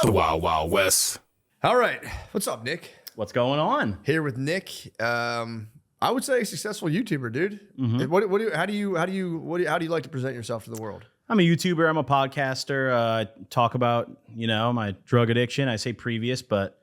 The Wild Wild West. All right. What's up, Nick? What's going on? Here with Nick. I would say a successful YouTuber, dude. How do you like to present yourself to the world? I'm a YouTuber. I'm a podcaster. Talk about, my drug addiction. I say previous, but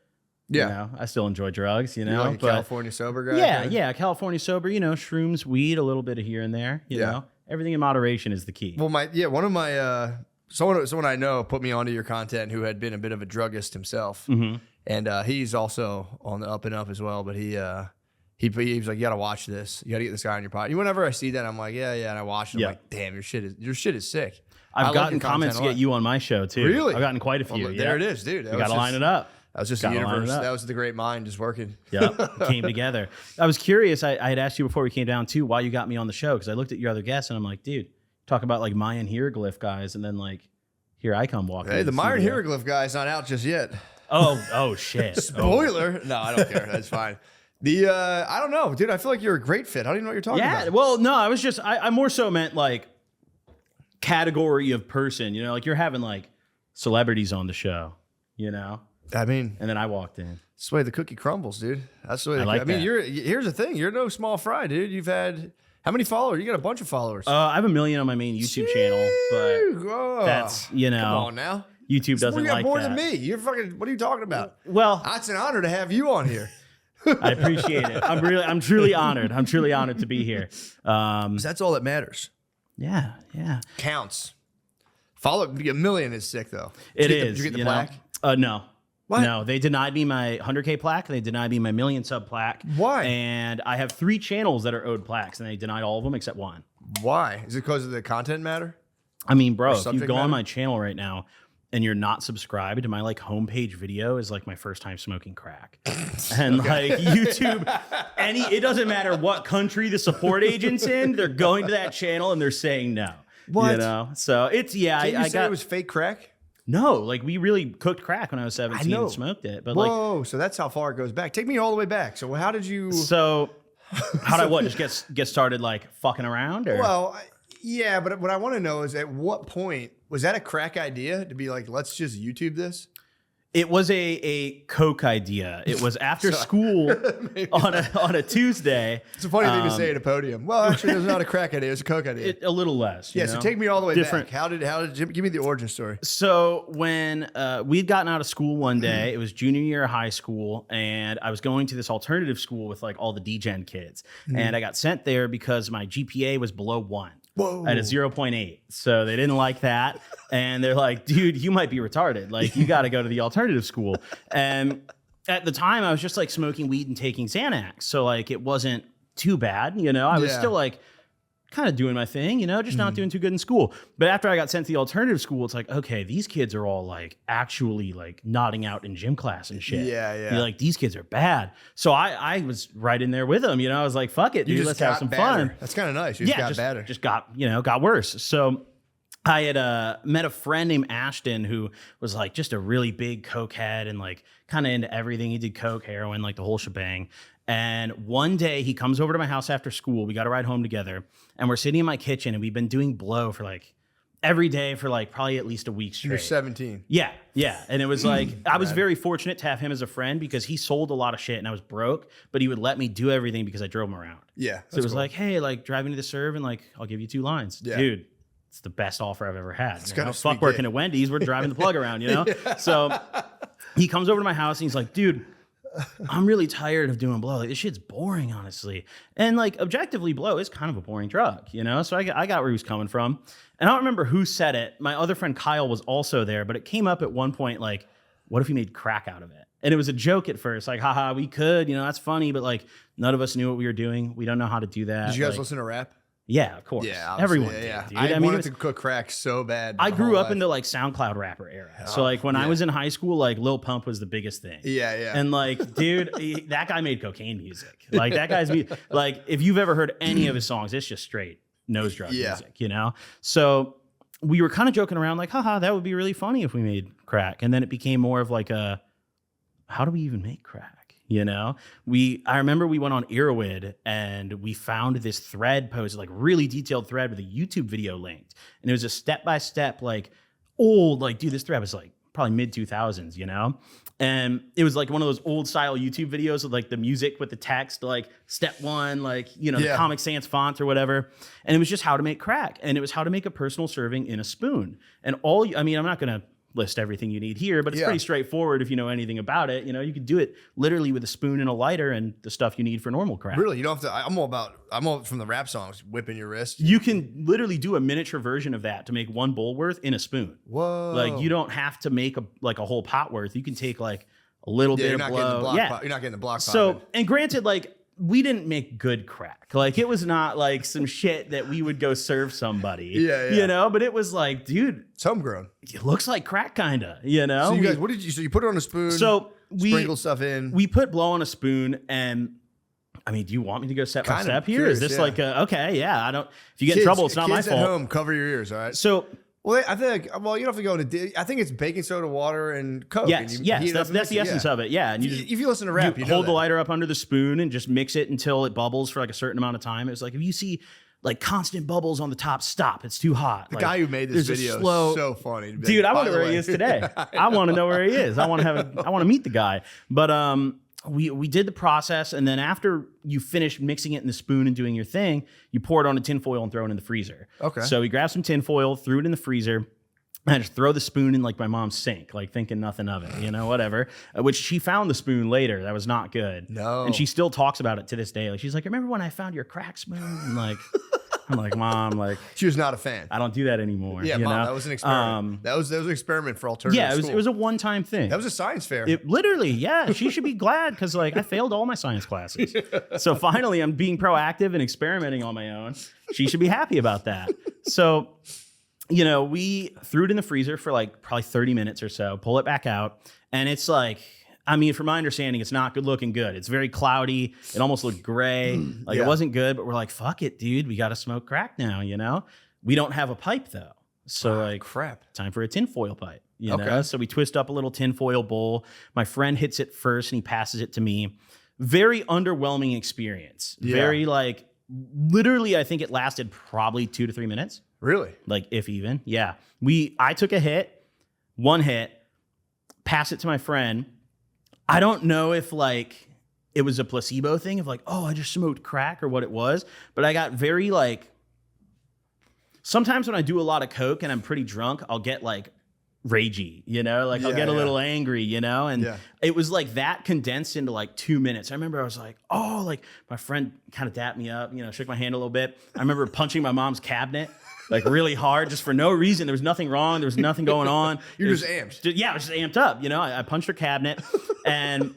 I still enjoy drugs, You're like a California sober guy? Yeah. California sober, shrooms, weed, a little bit of here and there, you know. Everything in moderation is the key. Well, one of my someone I know put me onto your content who had been a bit of a druggist himself. Mm-hmm. And he's also on the up and up as well, but he was like, you gotta watch this. You gotta get this guy on your podcast. Whenever I see that, I'm like, yeah, and I watch it. I'm like, damn, your shit is sick. I've gotten comments to get you on my show too. Really? I've gotten quite a few. Well, there it is, dude. You gotta line it up. That was just the universe. That was the great mind just working. Yep, it came together. I was curious. I had asked you before we came down too why you got me on the show, because I looked at your other guests and I'm like, dude, talk about like Mayan hieroglyph guys, and then like here I come walking. Hey, the Mayan hieroglyph guy's not out just yet. Oh shit! Spoiler. No, I don't care. That's fine. I don't know, dude. I feel like you're a great fit. I don't even know what you're talking about. Yeah, well, no, I was just, I more so meant like category of person, like you're having like celebrities on the show, I mean, and then I walked in. That's the way the cookie crumbles, dude. That's the way. I mean, here's the thing. You're no small fry, dude. You've had how many followers? You got a bunch of followers. I have 1 million on my main YouTube channel, but that's, come on now. YouTube doesn't like more that. than me. You're fucking. What are you talking about? Well, it's an honor to have you on here. I appreciate it. I'm truly honored. I'm truly honored to be here. That's all that matters. Yeah. Counts. 1 million is sick though. Did you get the plaque? No. What? No, they denied me my 100K plaque. They denied me my 1 million sub plaque. Why? And I have 3 channels that are owed plaques, and they denied all of them except one. Why? Is it because of the content matter? I mean, bro, if you go on my channel right now and you're not subscribed, my like homepage video is like my first time smoking crack. And like YouTube, it doesn't matter what country the support agent's in, they're going to that channel and they're saying no. What? So it's, I got it was fake crack? No, like we really cooked crack when I was 17 and smoked it. But whoa, so that's how far it goes back. Take me all the way back. So how did you? So how did I just get started like fucking around? Or? Well, yeah, but what I want to know is at what point was that a crack idea to be like, let's just YouTube this? It was a coke idea. It was after school on a Tuesday. It's a funny thing to say at a podium. Well, actually, it was not a crack idea. It was a coke idea. A little less. Yeah. So take me all the way back. How did give me the origin story? So when we'd gotten out of school one day, it was junior year of high school, and I was going to this alternative school with like all the D-Gen kids, and I got sent there because my GPA was below 1. Whoa. At a 0.8. So they didn't like that. And they're like, dude, you might be retarded. Like, you got to go to the alternative school. And at the time, I was just like smoking weed and taking Xanax. So like, it wasn't too bad. I was still like kind of doing my thing, just not doing too good in school. But after I got sent to the alternative school, it's like, okay, these kids are all like actually like nodding out in gym class and shit. Yeah. You're like, these kids are bad. So I was right in there with them. I was like, fuck it, dude, let's have some fun. That's kind of nice. You just got better. Just got worse. So I had met a friend named Ashton who was like just a really big coke head and like kind of into everything. He did coke, heroin, like the whole shebang. And one day he comes over to my house after school. We got to ride home together, and we're sitting in my kitchen, and we've been doing blow for like every day for like probably at least a week straight. You're 17. Yeah. And it was like, I was very fortunate to have him as a friend because he sold a lot of shit and I was broke, but he would let me do everything because I drove him around. Yeah. So it was like, hey, like drive me to the serve and like, I'll give you 2 lines. Yeah. Dude, it's the best offer I've ever had. Fuck working at Wendy's. We're driving the plug around, Yeah. So he comes over to my house and he's like, dude, I'm really tired of doing blow. Like, this shit's boring, honestly. And like objectively, blow is kind of a boring drug, So I got where he was coming from. And I don't remember who said it. My other friend Kyle was also there, but it came up at one point like, what if we made crack out of it? And it was a joke at first, like, haha, we could, that's funny, but like none of us knew what we were doing. We don't know how to do that. Did you guys listen to rap? Yeah, of course. Yeah, everyone did, dude. I wanted to cook crack so bad. I grew up into like SoundCloud rapper era. So like when I was in high school, like Lil Pump was the biggest thing. Yeah. And like, dude, that guy made cocaine music. Like that guy's like, if you've ever heard any of his songs, it's just straight nose drug music, So we were kind of joking around like, haha, that would be really funny if we made crack. And then it became more of like how do we even make crack? I remember we went on Irowid and we found this thread posted, like really detailed thread with a YouTube video linked. And it was a step-by-step, like old, like, dude, this thread was like probably mid 2000s, you know? And it was like one of those old style YouTube videos with like the music with the text, like step one, like, you know, the Comic Sans font or whatever. And it was just how to make crack. And it was how to make a personal serving in a spoon. And I mean, I'm not going to list everything you need here, but it's pretty straightforward if you know anything about it. You know, you could do it literally with a spoon and a lighter and the stuff you need for normal crack. Really? You don't have to, I'm all from the rap songs, whipping your wrist. You can literally do a miniature version of that to make one bowl worth in a spoon. Whoa. Like you don't have to make a whole pot worth. You can take like a little bit of blow. You're not getting the block So, popping. and granted, like, we didn't make good crack. Like, it was not like some shit that we would go serve somebody. You know, but it was like, dude, it's homegrown. It looks like crack, kind of, you know? So you guys, so you put it on a spoon, sprinkle stuff in. We put blow on a spoon, and I mean, do you want me to go step by step here? Curious, is this like, okay, yeah, if you get in trouble, it's not my fault. Kids at home, cover your ears, all right? So, well, I think, you don't have to go into, I think it's baking soda, water, and Coke. Yes, and that's the essence of it. Yeah. And if you listen to rap, you know hold the lighter up under the spoon and just mix it until it bubbles for like a certain amount of time. It's like, if you see like constant bubbles on the top, stop. It's too hot. The guy who made this video is so funny. Dude, I want to know where he is today. I want to know where he is. I want to meet the guy. But, we did the process, and then after you finish mixing it in the spoon and doing your thing, you pour it on a tin foil and throw it in the freezer. Okay. So we grabbed some tin foil, threw it in the freezer, and I just throw the spoon in like my mom's sink, like thinking nothing of it, you know, whatever. Which she found the spoon later. That was not good. No. And she still talks about it to this day. Like she's like, remember when I found your crack spoon? And like, I'm like, Mom, like she was not a fan. I don't do that anymore. Yeah, you Mom, know? that was an experiment. That was an experiment for alternative. Yeah, it was a one-time thing. That was a science fair. It literally, yeah. She should be glad because like I failed all my science classes. So finally, I'm being proactive and experimenting on my own. She should be happy about that. So, you know, we threw it in the freezer for like probably 30 minutes or so. Pull it back out, and it's like, I mean, from my understanding, it's not good looking good. It's very cloudy. It almost looked gray. Like it wasn't good, but we're like, fuck it, dude. We got to smoke crack now, you know? We don't have a pipe though. So like, crap. Time for a tinfoil pipe, you know? So we twist up a little tinfoil bowl. My friend hits it first and he passes it to me. Very underwhelming experience. Yeah. Very like, literally, I think it lasted probably 2 to 3 minutes. Really? Like if even. Yeah. I took one hit, passed it to my friend. I don't know if like it was a placebo thing of like, oh, I just smoked crack or what it was, but I got very like, sometimes when I do a lot of coke and I'm pretty drunk, I'll get like ragey, you know, like I'll get a little angry, you know, and it was like that condensed into like 2 minutes. I remember I was like, oh, like my friend kind of dapped me up, you know, shook my hand a little bit. I remember punching my mom's cabinet like really hard, just for no reason. There was nothing wrong. There was nothing going on. You're just amped. Yeah, I was just amped up. You know, I punched her cabinet, and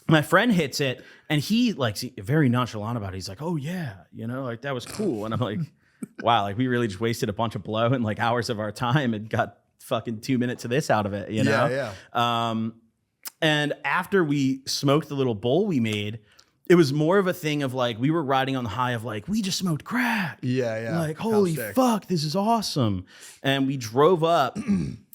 my friend hits it, and he like very nonchalant about it. He's like, "Oh yeah, you know, like that was cool." And I'm like, "Wow, like we really just wasted a bunch of blow and like hours of our time and got fucking 2 minutes of this out of it." You know? Yeah. And after we smoked the little bowl we made, it was more of a thing of like, we were riding on the high of like, we just smoked crack. Yeah. Like, holy fuck, this is awesome. And we drove up,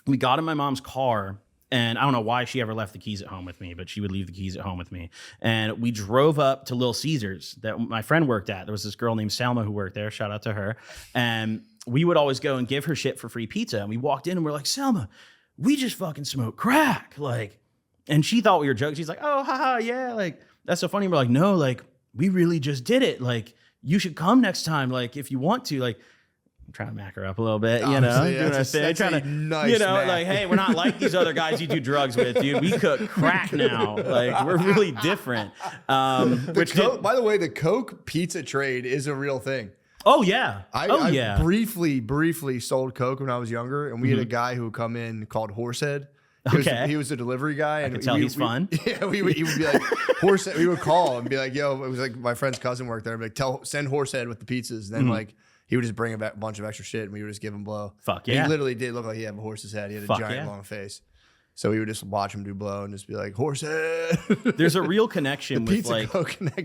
we got in my mom's car, and I don't know why she ever left the keys at home with me, but she would leave the keys at home with me. And we drove up to Little Caesars that my friend worked at. There was this girl named Selma who worked there. Shout out to her. And we would always go and give her shit for free pizza. And we walked in and we're like, Selma, we just fucking smoked crack. Like, and she thought we were joking. She's like, oh, haha, yeah, like, that's so funny. We're like, no, like, we really just did it. Like, you should come next time. Like, if you want to, like, I'm trying to mack her up a little bit, you know, doing a thing, trying to, nice you know, mac. like, hey, we're not like these other guys you do drugs with, dude. We cook crack now. Like, we're really different. By the way, the Coke pizza trade is a real thing. Oh yeah. I briefly sold Coke when I was younger, and we had a guy who would come in called Horsehead. He was a delivery guy, and I could tell he's fun. Yeah, he would be like Horsehead. We would call and be like, "Yo," it was like my friend's cousin worked there. I'd be like, send Horsehead with the pizzas." And then like he would just bring a bunch of extra shit, and we would just give him blow. Fuck yeah! He literally did look like he had a horse's head. He had a giant long face. So we would just watch him do blow and just be like, Horsehead. There's a real connection with like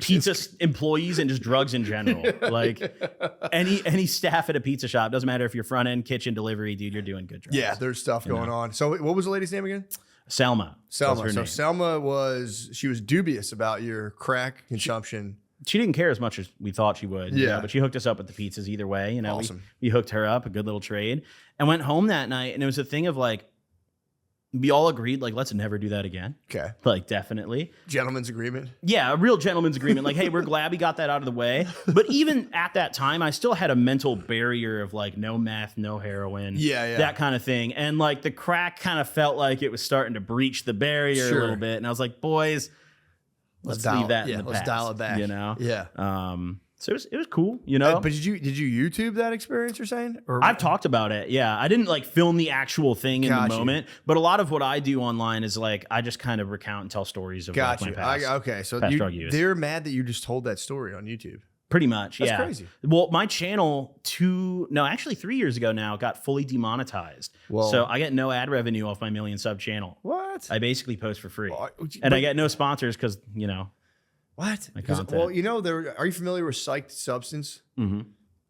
pizza employees and just drugs in general. Like any staff at a pizza shop, doesn't matter if you're front end, kitchen, delivery, dude, you're doing good drugs. Yeah, there's stuff going on. So what was the lady's name again? Selma. So Selma was dubious about your crack consumption. She didn't care as much as we thought she would. Yeah. But she hooked us up with the pizzas either way. You know, awesome. we hooked her up, a good little trade, and went home that night. And it was a thing of like, we all agreed, like, let's never do that again. Okay. Like, definitely. Gentleman's agreement. Yeah, a real gentleman's agreement. Like, hey, we're glad we got that out of the way. But even at that time, I still had a mental barrier of like no meth, no heroin, that kind of thing. And like the crack kind of felt like it was starting to breach the barrier a little bit. And I was like, boys, let's leave that in the past. Let's dial it back. You know? Yeah. So it was cool, you know. But did you YouTube that experience? You're saying? Or I've talked about it. Yeah, I didn't like film the actual thing in the moment, but a lot of what I do online is like I just kind of recount and tell stories of like, my past. Okay, so past drug use. They're mad that you just told that story on YouTube. Pretty much, That's crazy. Well, my channel 3 years ago now got fully demonetized. Whoa. So I get no ad revenue off my 1 million sub channel. What? I basically post for free, and I get no sponsors because you know. What? Well, you know, are you familiar with Psyched Substance? Mm-hmm.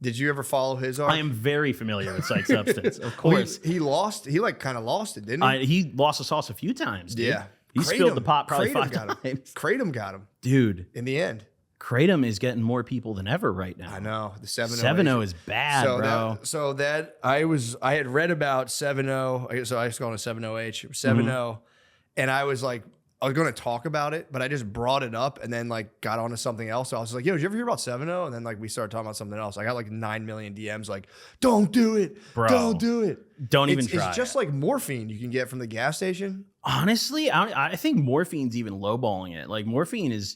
Did you ever follow his arc? I am very familiar with Psyched Substance, of course. Well, he like kind of lost it, didn't he? He lost the sauce a few times, dude. Yeah. He spilled the pot probably 5 times. Kratom got him. Dude. In the end. Kratom is getting more people than ever right now. I know. The 7-0. 7-0 is bad, bro. I had read about 7-0. So I was calling it 7-0H. 7-0. And I was like, I was going to talk about it, but I just brought it up and then like got onto something else. So I was like, yo, did you ever hear about 7-0? And then like we started talking about something else. I got like 9 million DMs like, don't do it. Bro, don't do it. Don't even try. It's just like morphine you can get from the gas station. Honestly, I think morphine's even lowballing it. Like morphine is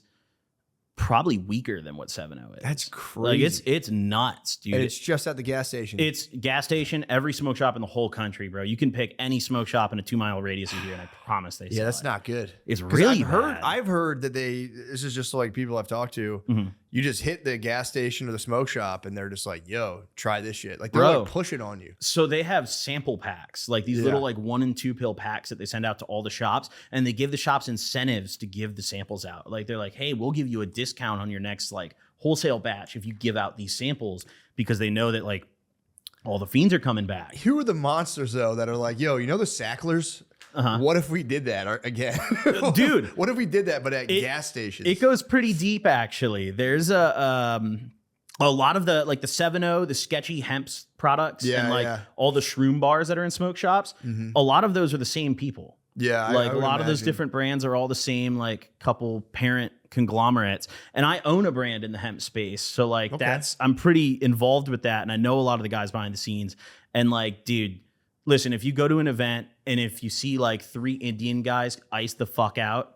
probably weaker than what 7-0 is. That's crazy. Like it's nuts, dude. And it's just at the gas station. It's gas station, every smoke shop in the whole country, bro. You can pick any smoke shop in a 2-mile radius of here, and I promise they sell that's not good. It's really I've heard that this is just like people I've talked to. Mm-hmm. You just hit the gas station or the smoke shop, and they're just like, yo, try this shit. Like they're like pushing on you. So they have sample packs, like these little like 1 and 2 pill packs that they send out to all the shops, and they give the shops incentives to give the samples out. Like they're like, hey, we'll give you a discount on your next like wholesale batch if you give out these samples, because they know that like all the fiends are coming back. Who are the monsters though that are like, yo, you know the Sacklers? What if we did that again? Dude, what if we did that but at gas stations? It goes pretty deep actually. There's a lot of the like the 7-0, the sketchy hemp products, and like all the shroom bars that are in smoke shops. Mm-hmm. A lot of those are the same people. Yeah, like a lot of those different brands are all the same, like couple parent conglomerates. And I own a brand in the hemp space, so like I'm pretty involved with that, and I know a lot of the guys behind the scenes. And like, dude, listen, if you go to an event and if you see like 3 Indian guys ice the fuck out,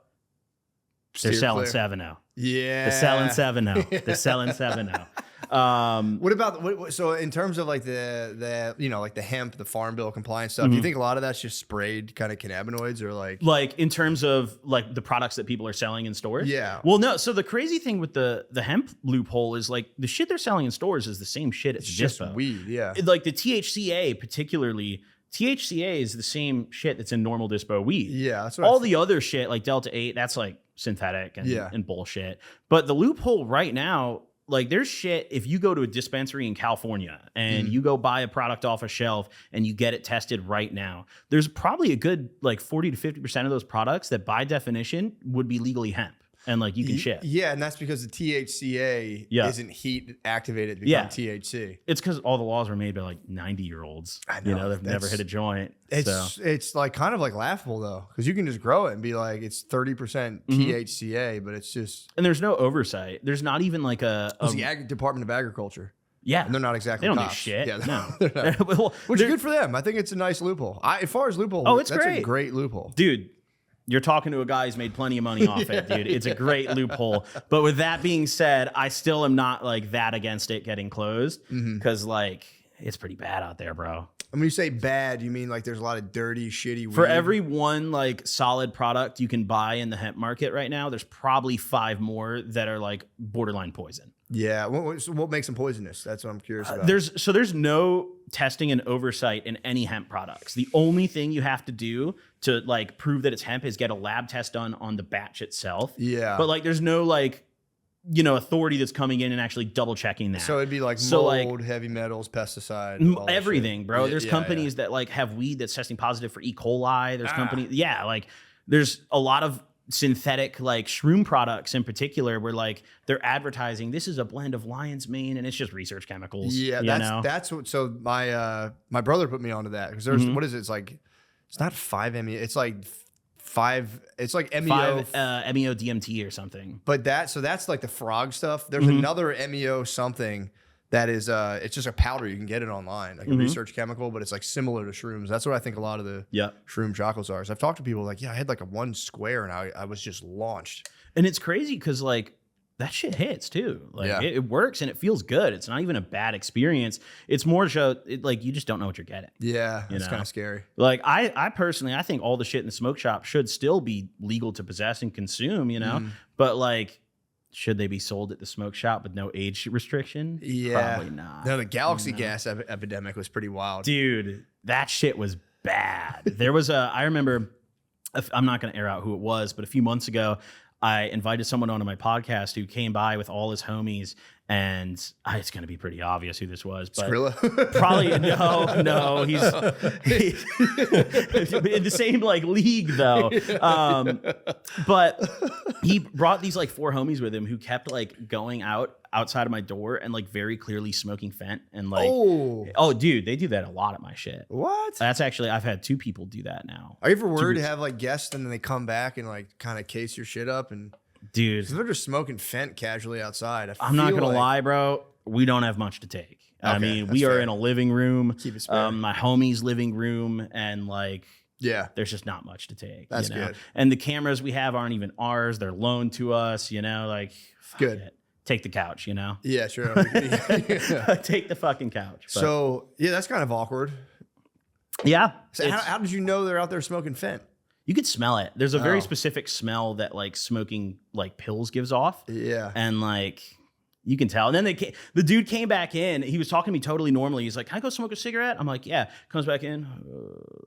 they're selling 7-0. Yeah, they're selling 7-0. They're selling 7-0. What about so in terms of like the you know like the hemp, the farm bill compliance stuff, do you think a lot of that's just sprayed kind of cannabinoids or like in terms of like the products that people are selling in stores? Yeah. Well, no. So the crazy thing with the hemp loophole is like the shit they're selling in stores is the same shit as just dispo. Weed. Yeah. Like the THCA particularly. THCA is the same shit that's in normal dispo weed. Yeah, that's what all the other shit like Delta 8, that's like synthetic and bullshit. But the loophole right now, like there's shit, if you go to a dispensary in California and you go buy a product off a shelf and you get it tested right now, there's probably a good like 40 to 50% of those products that by definition would be legally hemp. And like you can ship. Yeah, and that's because the THCA isn't heat activated to become THC. It's because all the laws were made by like 90-year-olds. I know. You know, they've never hit a joint. It's like kind of like laughable though, because you can just grow it and be like it's 30% THCA, but it's just and there's no oversight. There's not even like it's the Department of Agriculture. Yeah, and they're not exactly. They don't cops. do shit. Yeah, no. Well, which is good for them. I think it's a nice loophole. As far as loophole, that's a great loophole, dude. You're talking to a guy who's made plenty of money off it, dude. It's a great loophole. But with that being said, I still am not like that against it getting closed because like it's pretty bad out there, bro. And when you say bad, you mean like there's a lot of dirty, shitty weed? For every one like solid product you can buy in the hemp market right now, there's probably 5 more that are like borderline poison. Yeah. What makes them poisonous? That's what I'm curious about. There's no testing and oversight in any hemp products. The only thing you have to do to like prove that it's hemp is get a lab test done on the batch itself. Yeah. But like there's no like, you know, authority that's coming in and actually double checking that. So it'd be like mold, heavy metals, pesticide, everything, bro. There's companies that like have weed that's testing positive for E. coli. There's companies, like there's a lot of synthetic like shroom products in particular where like they're advertising this is a blend of lion's mane and it's just research chemicals. Yeah, that's what. So my brother put me onto that because there's what is it? It's like It's not 5-MeO. It's like 5. It's like MEO. 5-MeO DMT or something. But that's like the frog stuff. There's another MEO something that is it's just a powder. You can get it online, like a research chemical, but it's like similar to shrooms. That's what I think a lot of the shroom chocolates are. So I've talked to people like, yeah, I had like a 1 square and I was just launched. And it's crazy because like that shit hits too. Like it works and it feels good. It's not even a bad experience. It's more like you just don't know what you're getting. Yeah, it's kind of scary. Like I personally, I think all the shit in the smoke shop should still be legal to possess and consume, you know? But like, should they be sold at the smoke shop with no age restriction? Yeah. Probably not. No, the Galaxy gas epidemic was pretty wild. Dude, that shit was bad. There was I remember, I'm not going to air out who it was, but a few months ago, I invited someone onto my podcast who came by with all his homies, and it's going to be pretty obvious who this was. But Skrilla? Probably no. He's in the same like league though. But he brought these like 4 homies with him who kept like going outside of my door and like very clearly smoking fent and like oh dude, they do that a lot at my shit. What? That's actually, I've had 2 people do that now. Are you ever worried to have like guests and then they come back and like kind of case your shit up? And dude, they're just smoking fent casually outside. I'm not gonna lie, bro. We don't have much to take. I mean, we are in a living room, my homie's living room, and like, there's just not much to take. That's good. And the cameras we have aren't even ours; they're loaned to us. You know, like good. It. Take the couch. You know. Yeah, sure. Take the fucking couch. But. So yeah, that's kind of awkward. Yeah. So how did you know they're out there smoking fent? You could smell it. There's a very specific smell that like smoking like pills gives off. Yeah. And like you can tell. And then the dude came back in. He was talking to me totally normally. He's like, "Can I go smoke a cigarette?" I'm like, "Yeah." Comes back in.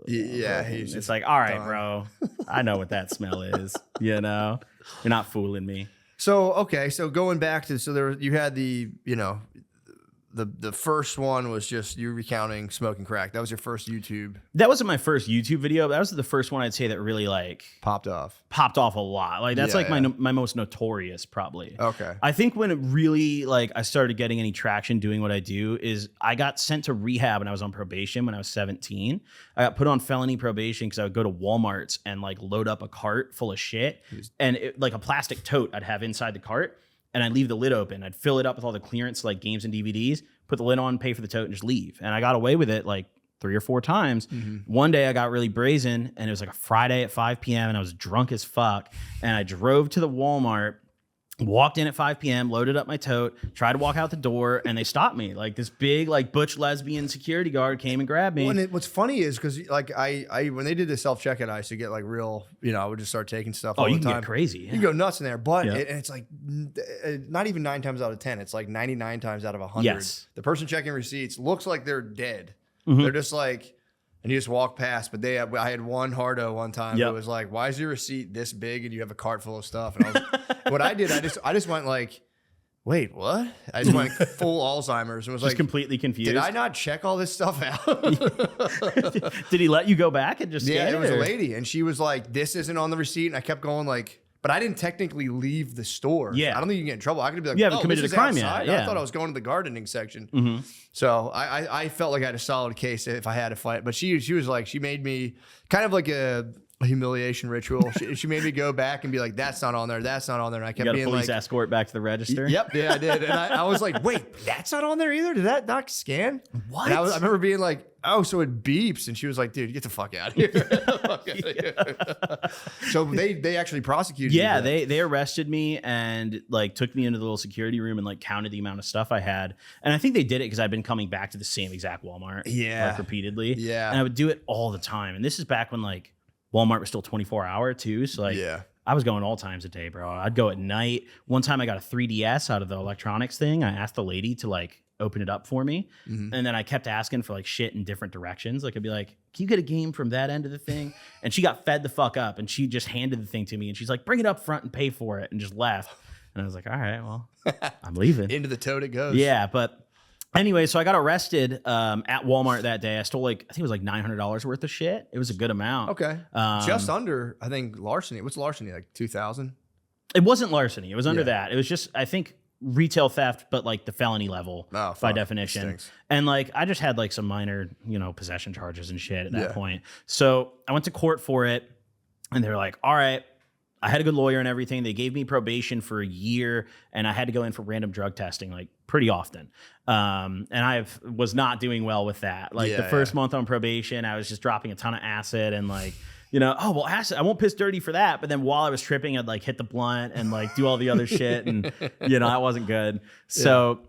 It's like, all right, bro. I know what that smell is. You know, you're not fooling me. So okay, so going back to you had the the first one was just you recounting smoking crack. That was your first YouTube. That wasn't my first YouTube video. That was the first one I'd say that really like popped off a lot. Like that's my most notorious probably. Okay. I think when it really like I started getting any traction doing what I do is I got sent to rehab when I was on probation when I was 17. I got put on felony probation because I would go to Walmart's and like load up a cart full of shit and like a plastic tote I'd have inside the cart. And I'd leave the lid open. I'd fill it up with all the clearance, like games and DVDs, put the lid on, pay for the tote, and just leave. And I got away with it like 3 or 4 times. One day I got really brazen, and it was like a Friday at 5 p.m., and I was drunk as fuck. And I drove to the Walmart, walked in at 5 p.m., loaded up my tote, tried to walk out the door, and they stopped me. Like this big, like butch lesbian security guard came and grabbed me. Well, what's funny is because like I when they did the self-checkout, I used to get like real, I would just start taking stuff all the time. You can get crazy. Yeah. You can go nuts in there, but it's like not even 9 times out of 10. It's like 99 times out of 100. Yes. The person checking receipts looks like they're dead. They're just like, and you just walk past. But I had one hardo one time. It was like, why is your receipt this big and you have a cart full of stuff? And I was what I did, I just went like, wait, what? I just went full Alzheimer's and was just like completely confused. Did I not check all this stuff out? Did he let you go back and just scan it was a lady, and she was like, "This isn't on the receipt," and I kept going like. But I didn't technically leave the store. Yeah. I don't think you can get in trouble. I could be like, you haven't committed a crime yet. Yeah. I thought I was going to the gardening section. So I felt like I had a solid case if I had to fight. But she was like, she made me kind of like a humiliation ritual. She made me go back and be like, that's not on there. That's not on there. And I kept being police like, escort back to the register. Yep. Yeah, I did. And I was like, wait, that's not on there either? Did that not scan? What? And I remember being like, oh, so it beeps. And she was like, dude, get the fuck out of here. So they actually prosecuted Yeah, you. they arrested me and like took me into the little security room and like counted the amount of stuff I had. And I think they did it because I'd been coming back to the same exact Walmart. Like repeatedly. Yeah. And I would do it all the time. And this is back when like Walmart was still 24-hour too. So like I was going all times a day, bro. I'd go at night. One time I got a 3DS out of the electronics thing. I asked the lady to like open it up for me. And then I kept asking for like shit in different directions. Like I'd be like, can you get a game from that end of the thing? And she got fed the fuck up and she just handed the thing to me and she's like, bring it up front and pay for it, and just left. And I was like, all right, well, I'm leaving. Into the tote it goes. Yeah, but anyway, so I got arrested at Walmart that day. I stole like, I think it was like $900 worth of shit. It was a good amount. Okay. Just under, I think, larceny. What's larceny? Like 2,000? It wasn't larceny. It was under that. It was just, I think retail theft, but like the felony level by definition. And like I just had like some minor, possession charges and shit at that point. So I went to court for it, and they're like, all right. I had a good lawyer and everything. They gave me probation for a year, and I had to go in for random drug testing like pretty often. And I was not doing well with that. Like the first month on probation, I was just dropping a ton of acid and like, acid, I won't piss dirty for that. But then while I was tripping, I'd like hit the blunt and like do all the other shit. And, that wasn't good. So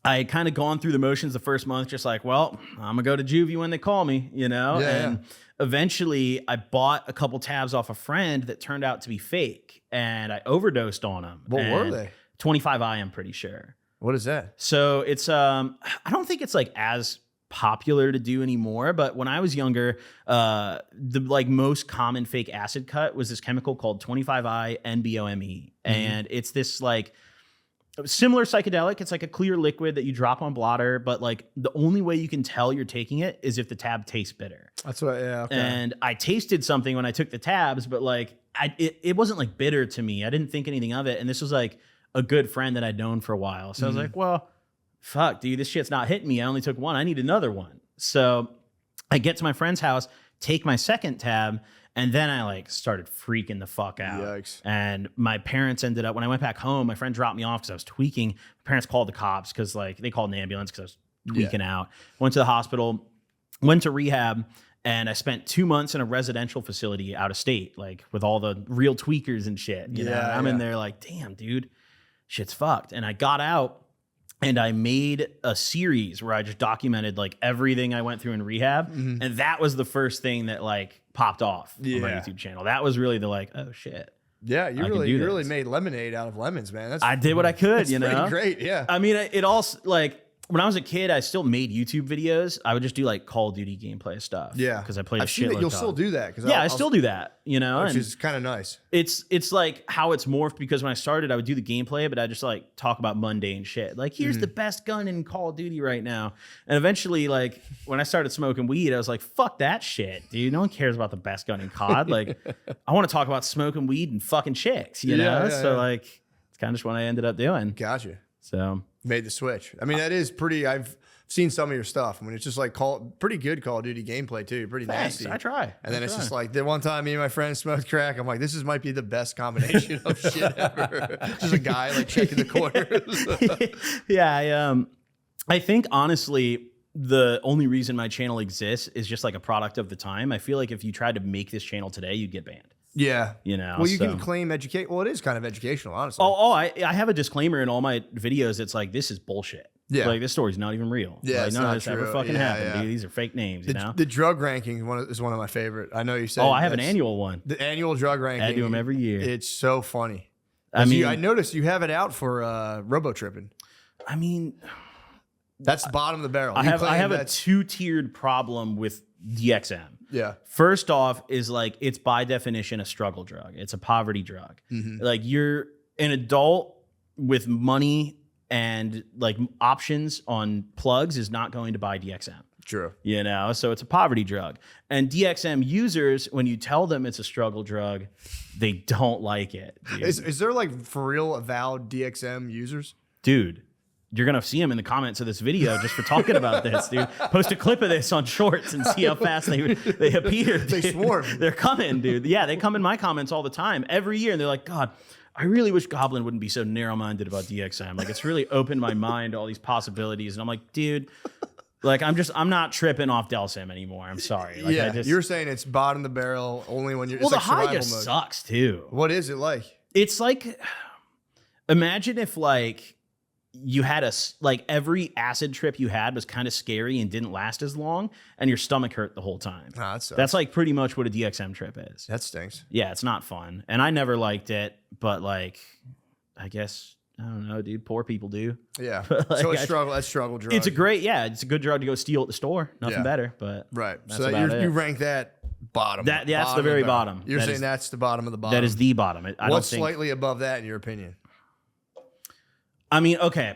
I kind of gone through the motions the first month, just like, well, I'm gonna go to juvie when they call me, and eventually I bought a couple tabs off a friend that turned out to be fake, and I overdosed on them. What were they? 25i, I'm pretty sure. What is that? So it's, I don't think it's like as popular to do anymore, but when I was younger, the like most common fake acid cut was this chemical called 25i NBOME. And it's this like, similar psychedelic. It's like a clear liquid that you drop on blotter, but like the only way you can tell you're taking it is if the tab tastes bitter. That's what, okay. And I tasted something when I took the tabs, but like it wasn't like bitter to me. I didn't think anything of it. And this was like a good friend that I'd known for a while. So I was like, well, fuck, dude, this shit's not hitting me. I only took one. I need another one. So I get to my friend's house, take my second tab, and then I like started freaking the fuck out. Yikes. And my parents ended up, when I went back home, my friend dropped me off because I was tweaking. My parents called the cops because like they called an ambulance because I was tweaking out. Went to the hospital, went to rehab, and I spent 2 months in a residential facility out of state, like with all the real tweakers and shit. You know? I'm in there like, damn, dude, shit's fucked. And I got out. And I made a series where I just documented like everything I went through in rehab. And that was the first thing that like popped off on my YouTube channel. That was really the like, oh shit. Yeah, you really made lemonade out of lemons, man. I did what I could, Pretty great, yeah. I mean, it also like when I was a kid, I still made YouTube videos. I would just do like Call of Duty gameplay stuff. Yeah, because I played. I've seen that you'll still do that. I still do that. Which is kind of nice. It's like how it's morphed because when I started, I would do the gameplay, but I just like talk about mundane shit. Like here's the best gun in Call of Duty right now. And eventually, like when I started smoking weed, I was like, fuck that shit, dude. No one cares about the best gun in COD. Like I want to talk about smoking weed and fucking chicks. You know. So like it's kind of just what I ended up doing. Gotcha. So made the switch. I mean, that is pretty. I've seen some of your stuff. I mean, it's just like pretty good Call of Duty gameplay too. Pretty nasty. I try. And then it's just like the one time me and my friend smoked crack. I'm like, this might be the best combination of shit ever. Just a guy like checking the corners. I think honestly, the only reason my channel exists is just like a product of the time. I feel like if you tried to make this channel today, you'd get banned. Yeah. Well, you can claim educate. Well, it is kind of educational, honestly. I have a disclaimer in all my videos. It's like, this is bullshit. Yeah. Like this story's not even real. Yeah. Like, none of this ever fucking happened, dude. These are fake names, The drug ranking is one of my favorite. I know you said. I have an annual one. The annual drug ranking. I do them every year. It's so funny. I mean, I noticed you have it out for robo tripping. I mean, that's the bottom of the barrel. I have a 2-tiered problem with DXM. Yeah. First off is like, it's by definition a struggle drug. It's a poverty drug. Like you're an adult with money and like options on plugs is not going to buy DXM. True. So it's a poverty drug. And DXM users, when you tell them it's a struggle drug, they don't like it. Is there like for real avowed DXM users? Dude. You're going to see them in the comments of this video just for talking about this, dude. Post a clip of this on Shorts and see how fast they appear. Dude. They swarm. They're coming, dude. Yeah, they come in my comments all the time, every year. And they're like, God, I really wish Goblin wouldn't be so narrow-minded about DXM. Like, it's really opened my mind to all these possibilities. And I'm like, dude, like, I'm not tripping off Delsim anymore. I'm sorry. Like, you're saying it's bottom of the barrel only when you're. Well, it's the like high just mode. Sucks, too. What is it like? It's like, imagine if, like, you had every acid trip you had was kind of scary and didn't last as long, and your stomach hurt the whole time. That's like pretty much what a DXM trip is. That stinks. Yeah, it's not fun, and I never liked it. But like, I guess I don't know, dude. Poor people do. Yeah. Like, so it's struggle drug. It's a good drug to go steal at the store. Nothing better, but right. So you rank that bottom. That's the very bottom. You're saying that's the bottom of the bottom. That is the bottom. What's slightly above that in your opinion? I mean, okay.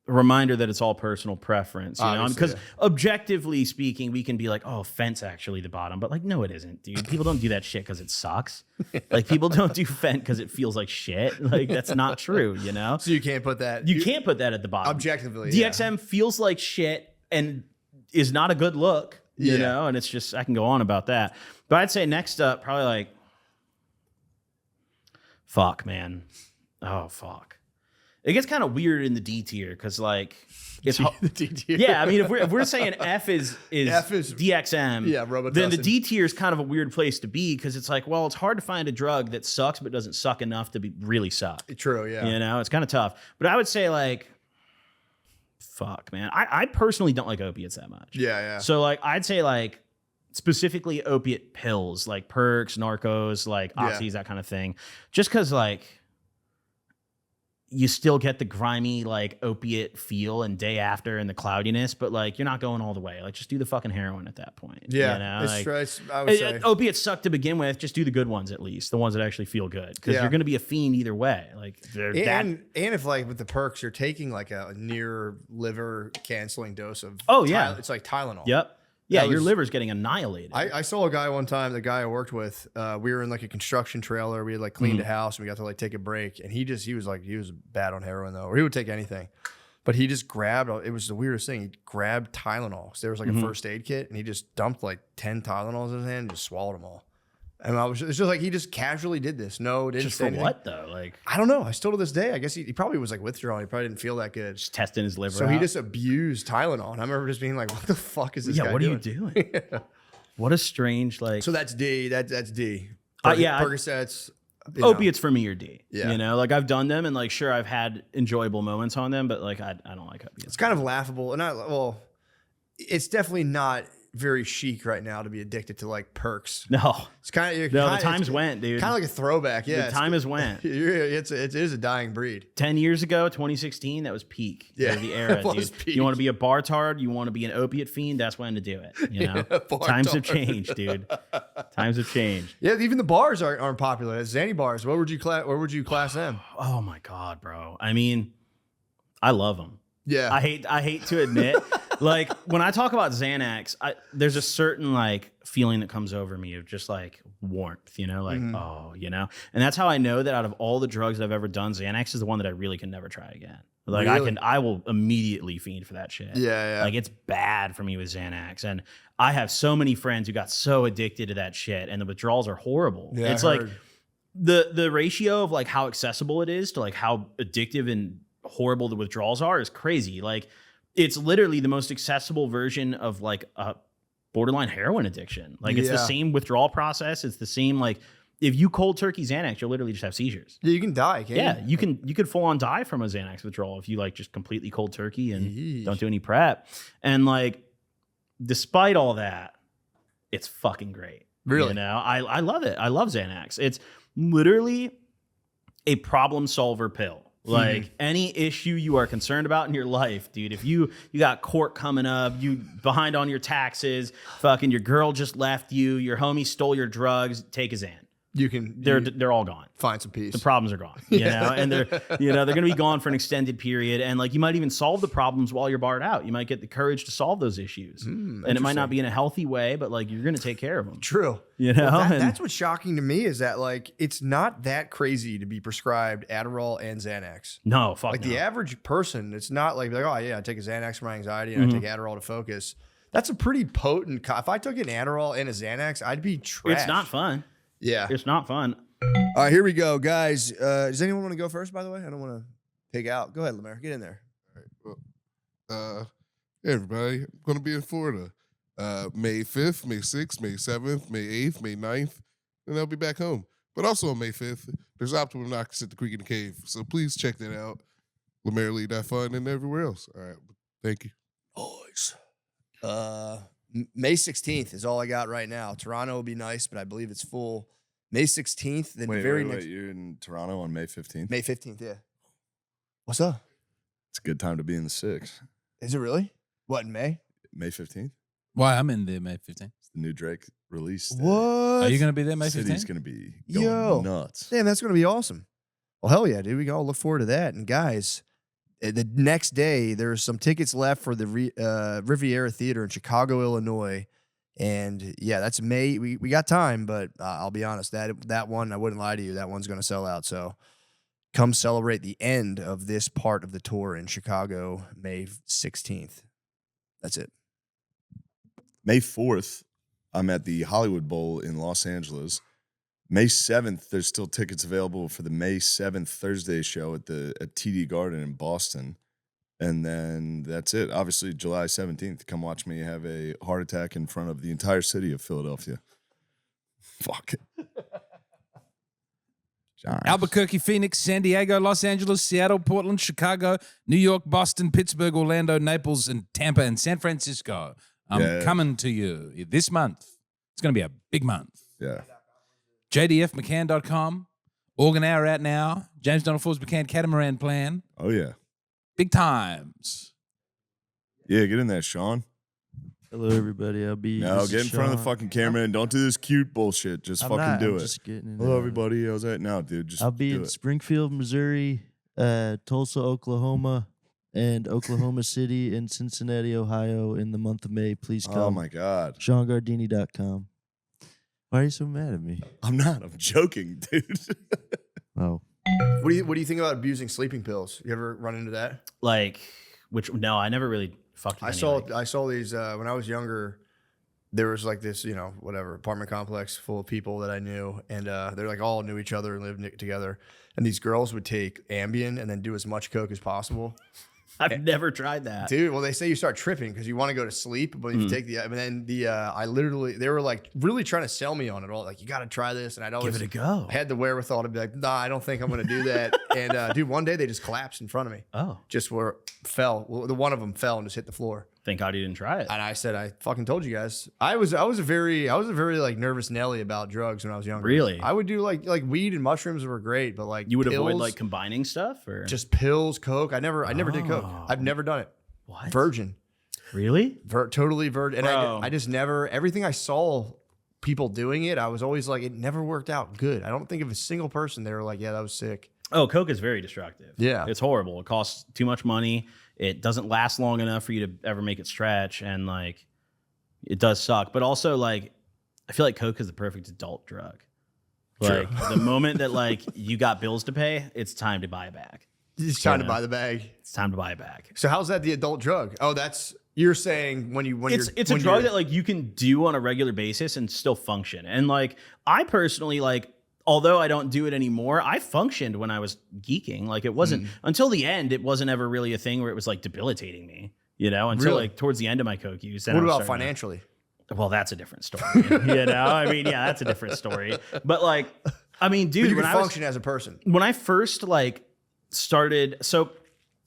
reminder that it's all personal preference, you know, because yeah. objectively speaking, we can be like, oh, Fent's actually the bottom, but like, no, it isn't, dude. People don't do that shit because it sucks. Like, people don't do Fent because it feels like shit. Like, that's not true, you know. So you can't put that. You can't put that at the bottom. Objectively, DXM feels like shit and is not a good look, you know. And it's just, I can go on about that, but I'd say next up, probably like, fuck, man. Oh, fuck. It gets kind of weird in the D tier because, like, it's the D tier. Yeah, I mean, if we're saying F is DXM, then the D tier is kind of a weird place to be because it's like, well, it's hard to find a drug that sucks but doesn't suck enough to be really suck. True, yeah. You know, it's kind of tough. But I would say, like, fuck, man. I personally don't like opiates that much. Yeah. So, like, I'd say, like, specifically opiate pills, like Perks, Narcos, like Oxys, that kind of thing. Just because, like, you still get the grimy, like, opiate feel and day after and the cloudiness, but, like, you're not going all the way. Like, just do the fucking heroin at that point. Yeah, you know? like, I would say opiates suck to begin with. Just do the good ones at least, the ones that actually feel good, because you're going to be a fiend either way. Like, and if, like, with the Perks, you're taking like a near liver canceling dose of it's like Tylenol. Yep. Yeah, your liver's getting annihilated. I saw a guy one time, the guy I worked with, we were in like a construction trailer. We had like cleaned a house and we got to like take a break. And he was bad on heroin though, or he would take anything. But he just grabbed, it was the weirdest thing. He grabbed Tylenol. So there was like a first aid kit and he just dumped like 10 Tylenols in his hand and just swallowed them all. And it's just like he just casually did this. No, didn't just say for anything. What though? Like, I don't know. I still to this day, I guess he probably was like withdrawing. He probably didn't feel that good. Just testing his liver. So he just abused Tylenol. And I remember just being like, "What the fuck is this guy what doing? are you doing? What a strange, like." So that's D. That's D. Percocets. Opiates for me are D. Yeah. You know, like, I've done them and, like, sure, I've had enjoyable moments on them, but, like, I don't like opiates. It's kind of laughable, and it's definitely not very chic right now to be addicted to like Perks. No, it's kind of the times went, dude. Kind of like a throwback. Yeah, the time has went. It is a dying breed. 10 years ago, 2016, that was peak. Yeah, that was the era, dude. Peak. You want to be a bar-tard, you want to be an opiate fiend, that's when to do it. You know, times have changed, dude. Times have changed. Yeah, even the bars aren't popular. Xanny bars. Where would you class them? Oh my god, bro. I mean, I love them. Yeah, I hate to admit, like, when I talk about Xanax, there's a certain, like, feeling that comes over me of just, like, warmth, you know, like, oh, you know, and that's how I know that out of all the drugs I've ever done, Xanax is the one that I really can never try again. Like, really? I will immediately fiend for that shit. Yeah. Like, it's bad for me with Xanax, and I have so many friends who got so addicted to that shit, and the withdrawals are horrible. Yeah, it's like the ratio of, like, how accessible it is to, like, how addictive and horrible the withdrawals are is crazy. Like, it's literally the most accessible version of, like, a borderline heroin addiction. Like, it's the same withdrawal process. It's the same, like, if you cold turkey Xanax, you'll literally just have seizures. Yeah, you can die, can't you? You could full on die from a Xanax withdrawal if you, like, just completely cold turkey and don't do any prep. And, like, despite all that, it's fucking great. Really? You know, I love it. I love Xanax. It's literally a problem solver pill. Like, any issue you are concerned about in your life, dude, if you got court coming up, you behind on your taxes, fucking your girl just left you, your homie stole your drugs, take a Xan. They're all gone. Find some peace. The problems are gone, you know, and they're going to be gone for an extended period. And, like, you might even solve the problems while you're barred out. You might get the courage to solve those issues, and it might not be in a healthy way, but, like, you're going to take care of them. True. You know, that's what's shocking to me is that, like, it's not that crazy to be prescribed Adderall and Xanax. No, fuck. Like, the average person, it's not like, oh yeah, I take a Xanax for my anxiety and I take Adderall to focus. That's a pretty potent. If I took an Adderall and a Xanax, I'd be trash. It's not fun. Yeah, it's not fun. All right, here we go, guys. Does anyone want to go first? By the way, I don't want to pig out. Go ahead, Lemaire. Get in there. All right. Well, hey everybody, I'm going to be in Florida, May 5th, May 6th, May 7th, May 8th, May 9th, and I'll be back home. But also on May 5th, there's Optimum Knocks at the Creek in the Cave, so please check that out. LemaireLee.fun and everywhere else. All right, thank you. Boys. May 16th is all I got right now. Toronto will be nice, but I believe it's full. May 16th, then wait, next. You're in Toronto on May 15th? May 15th, yeah. What's up? It's a good time to be in the six. Is it really? What, in May? May 15th? Why, I'm in there May 15th. It's the new Drake release. What? Are you going to be there May 15th? City's going to be going nuts. Damn, that's going to be awesome. Well, hell yeah, dude. We can all look forward to that. And guys, the next day, there's some tickets left for the Riviera Theater in Chicago, Illinois. And yeah, that's May. We got time, but I'll be honest, that one, I wouldn't lie to you, that one's going to sell out. So come celebrate the end of this part of the tour in Chicago, May 16th. That's it. May 4th, I'm at the Hollywood Bowl in Los Angeles. May 7th, there's still tickets available for the May 7th Thursday show at TD Garden in Boston. And then that's it. Obviously, July 17th, come watch me have a heart attack in front of the entire city of Philadelphia. Fuck. Albuquerque, Phoenix, San Diego, Los Angeles, Seattle, Portland, Chicago, New York, Boston, Pittsburgh, Orlando, Naples, and Tampa, and San Francisco. I'm coming to you this month. It's going to be a big month. Yeah. JDFMccann.com. Organ Hour out now. James Donald Ford's McCann Catamaran Plan. Oh, yeah. Big times. Yeah, get in there, Sean. Hello, everybody. I'll be. No, get in front of the fucking camera and don't do this cute bullshit. Just fucking do it. Just getting in Hello, there. everybody. How's that? No, dude. Just I'll be do in it. Springfield, Missouri, Tulsa, Oklahoma, and Oklahoma City and Cincinnati, Ohio in the month of May. Please come. Oh, my God. SeanGardini.com. Why are you so mad at me? I'm not. I'm joking, dude. Oh. What do you think about abusing sleeping pills? You ever run into that? Like, no, I never really fucked with I saw these when I was younger. There was like this, apartment complex full of people that I knew, and they're like all knew each other and lived together. And these girls would take Ambien and then do as much coke as possible. I've never tried that. Dude, well, they say you start tripping because you want to go to sleep, but if you take they were like really trying to sell me on it all. Like, you got to try this. And I'd always Give it a go. I had the wherewithal to be like, nah, I don't think I'm going to do that. And dude, one day they just collapsed in front of me. Oh. Just fell. Well, the one of them fell and just hit the floor. Thank God you didn't try it. And I said, I fucking told you guys. I was a very like nervous Nelly about drugs when I was younger. Really? I would do like weed and mushrooms were great, but like You would pills, avoid like combining stuff, or just pills, coke. I never did coke. I've never done it. what? Virgin. Really? Totally virgin. And Bro. I just never, everything I saw people doing it, I was always like, it never worked out good. I don't think of a single person they were like, yeah, that was sick. Oh, coke is very destructive. Yeah. It's horrible. It costs too much money. It doesn't last long enough for you to ever make it stretch, and like, it does suck. But also, like, I feel like coke is the perfect adult drug. Like, the moment that like you got bills to pay, it's time to buy a bag. It's time to buy the bag. It's time to buy a bag. So how's that the adult drug? Oh, you're saying It's a drug that like you can do on a regular basis and still function. And like, I personally, like, although I don't do it anymore, I functioned when I was geeking. Like, it wasn't until the end, it wasn't ever really a thing where it was like debilitating me, until Really? like towards the end of my coke use. What about financially? Well, that's a different story. I mean, yeah, that's a different story. But like, I mean, dude, But you when can I was function as a person. when I first like started, so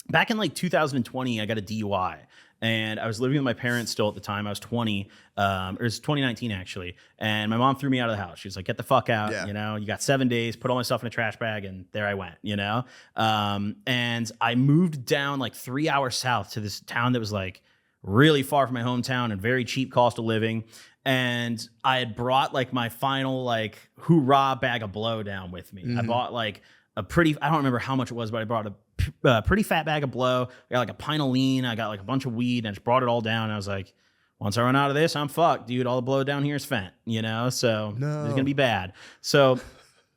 back in like 2020, I got a DUI. And I was living with my parents still at the time. I was 20, or it was 2019 actually. And my mom threw me out of the house. She was like, get the fuck out, Yeah. you got 7 days, put all my stuff in a trash bag, and there I went, And I moved down like 3 hours south to this town that was like really far from my hometown and very cheap cost of living. And I had brought like my final like hoorah bag of blow down with me. I bought like I don't remember how much it was, but I brought a pretty fat bag of blow. I got like a pint of lean. I got like a bunch of weed, and I just brought it all down. And I was like, once I run out of this, I'm fucked, dude. All the blow down here is fent, So it's gonna be bad. So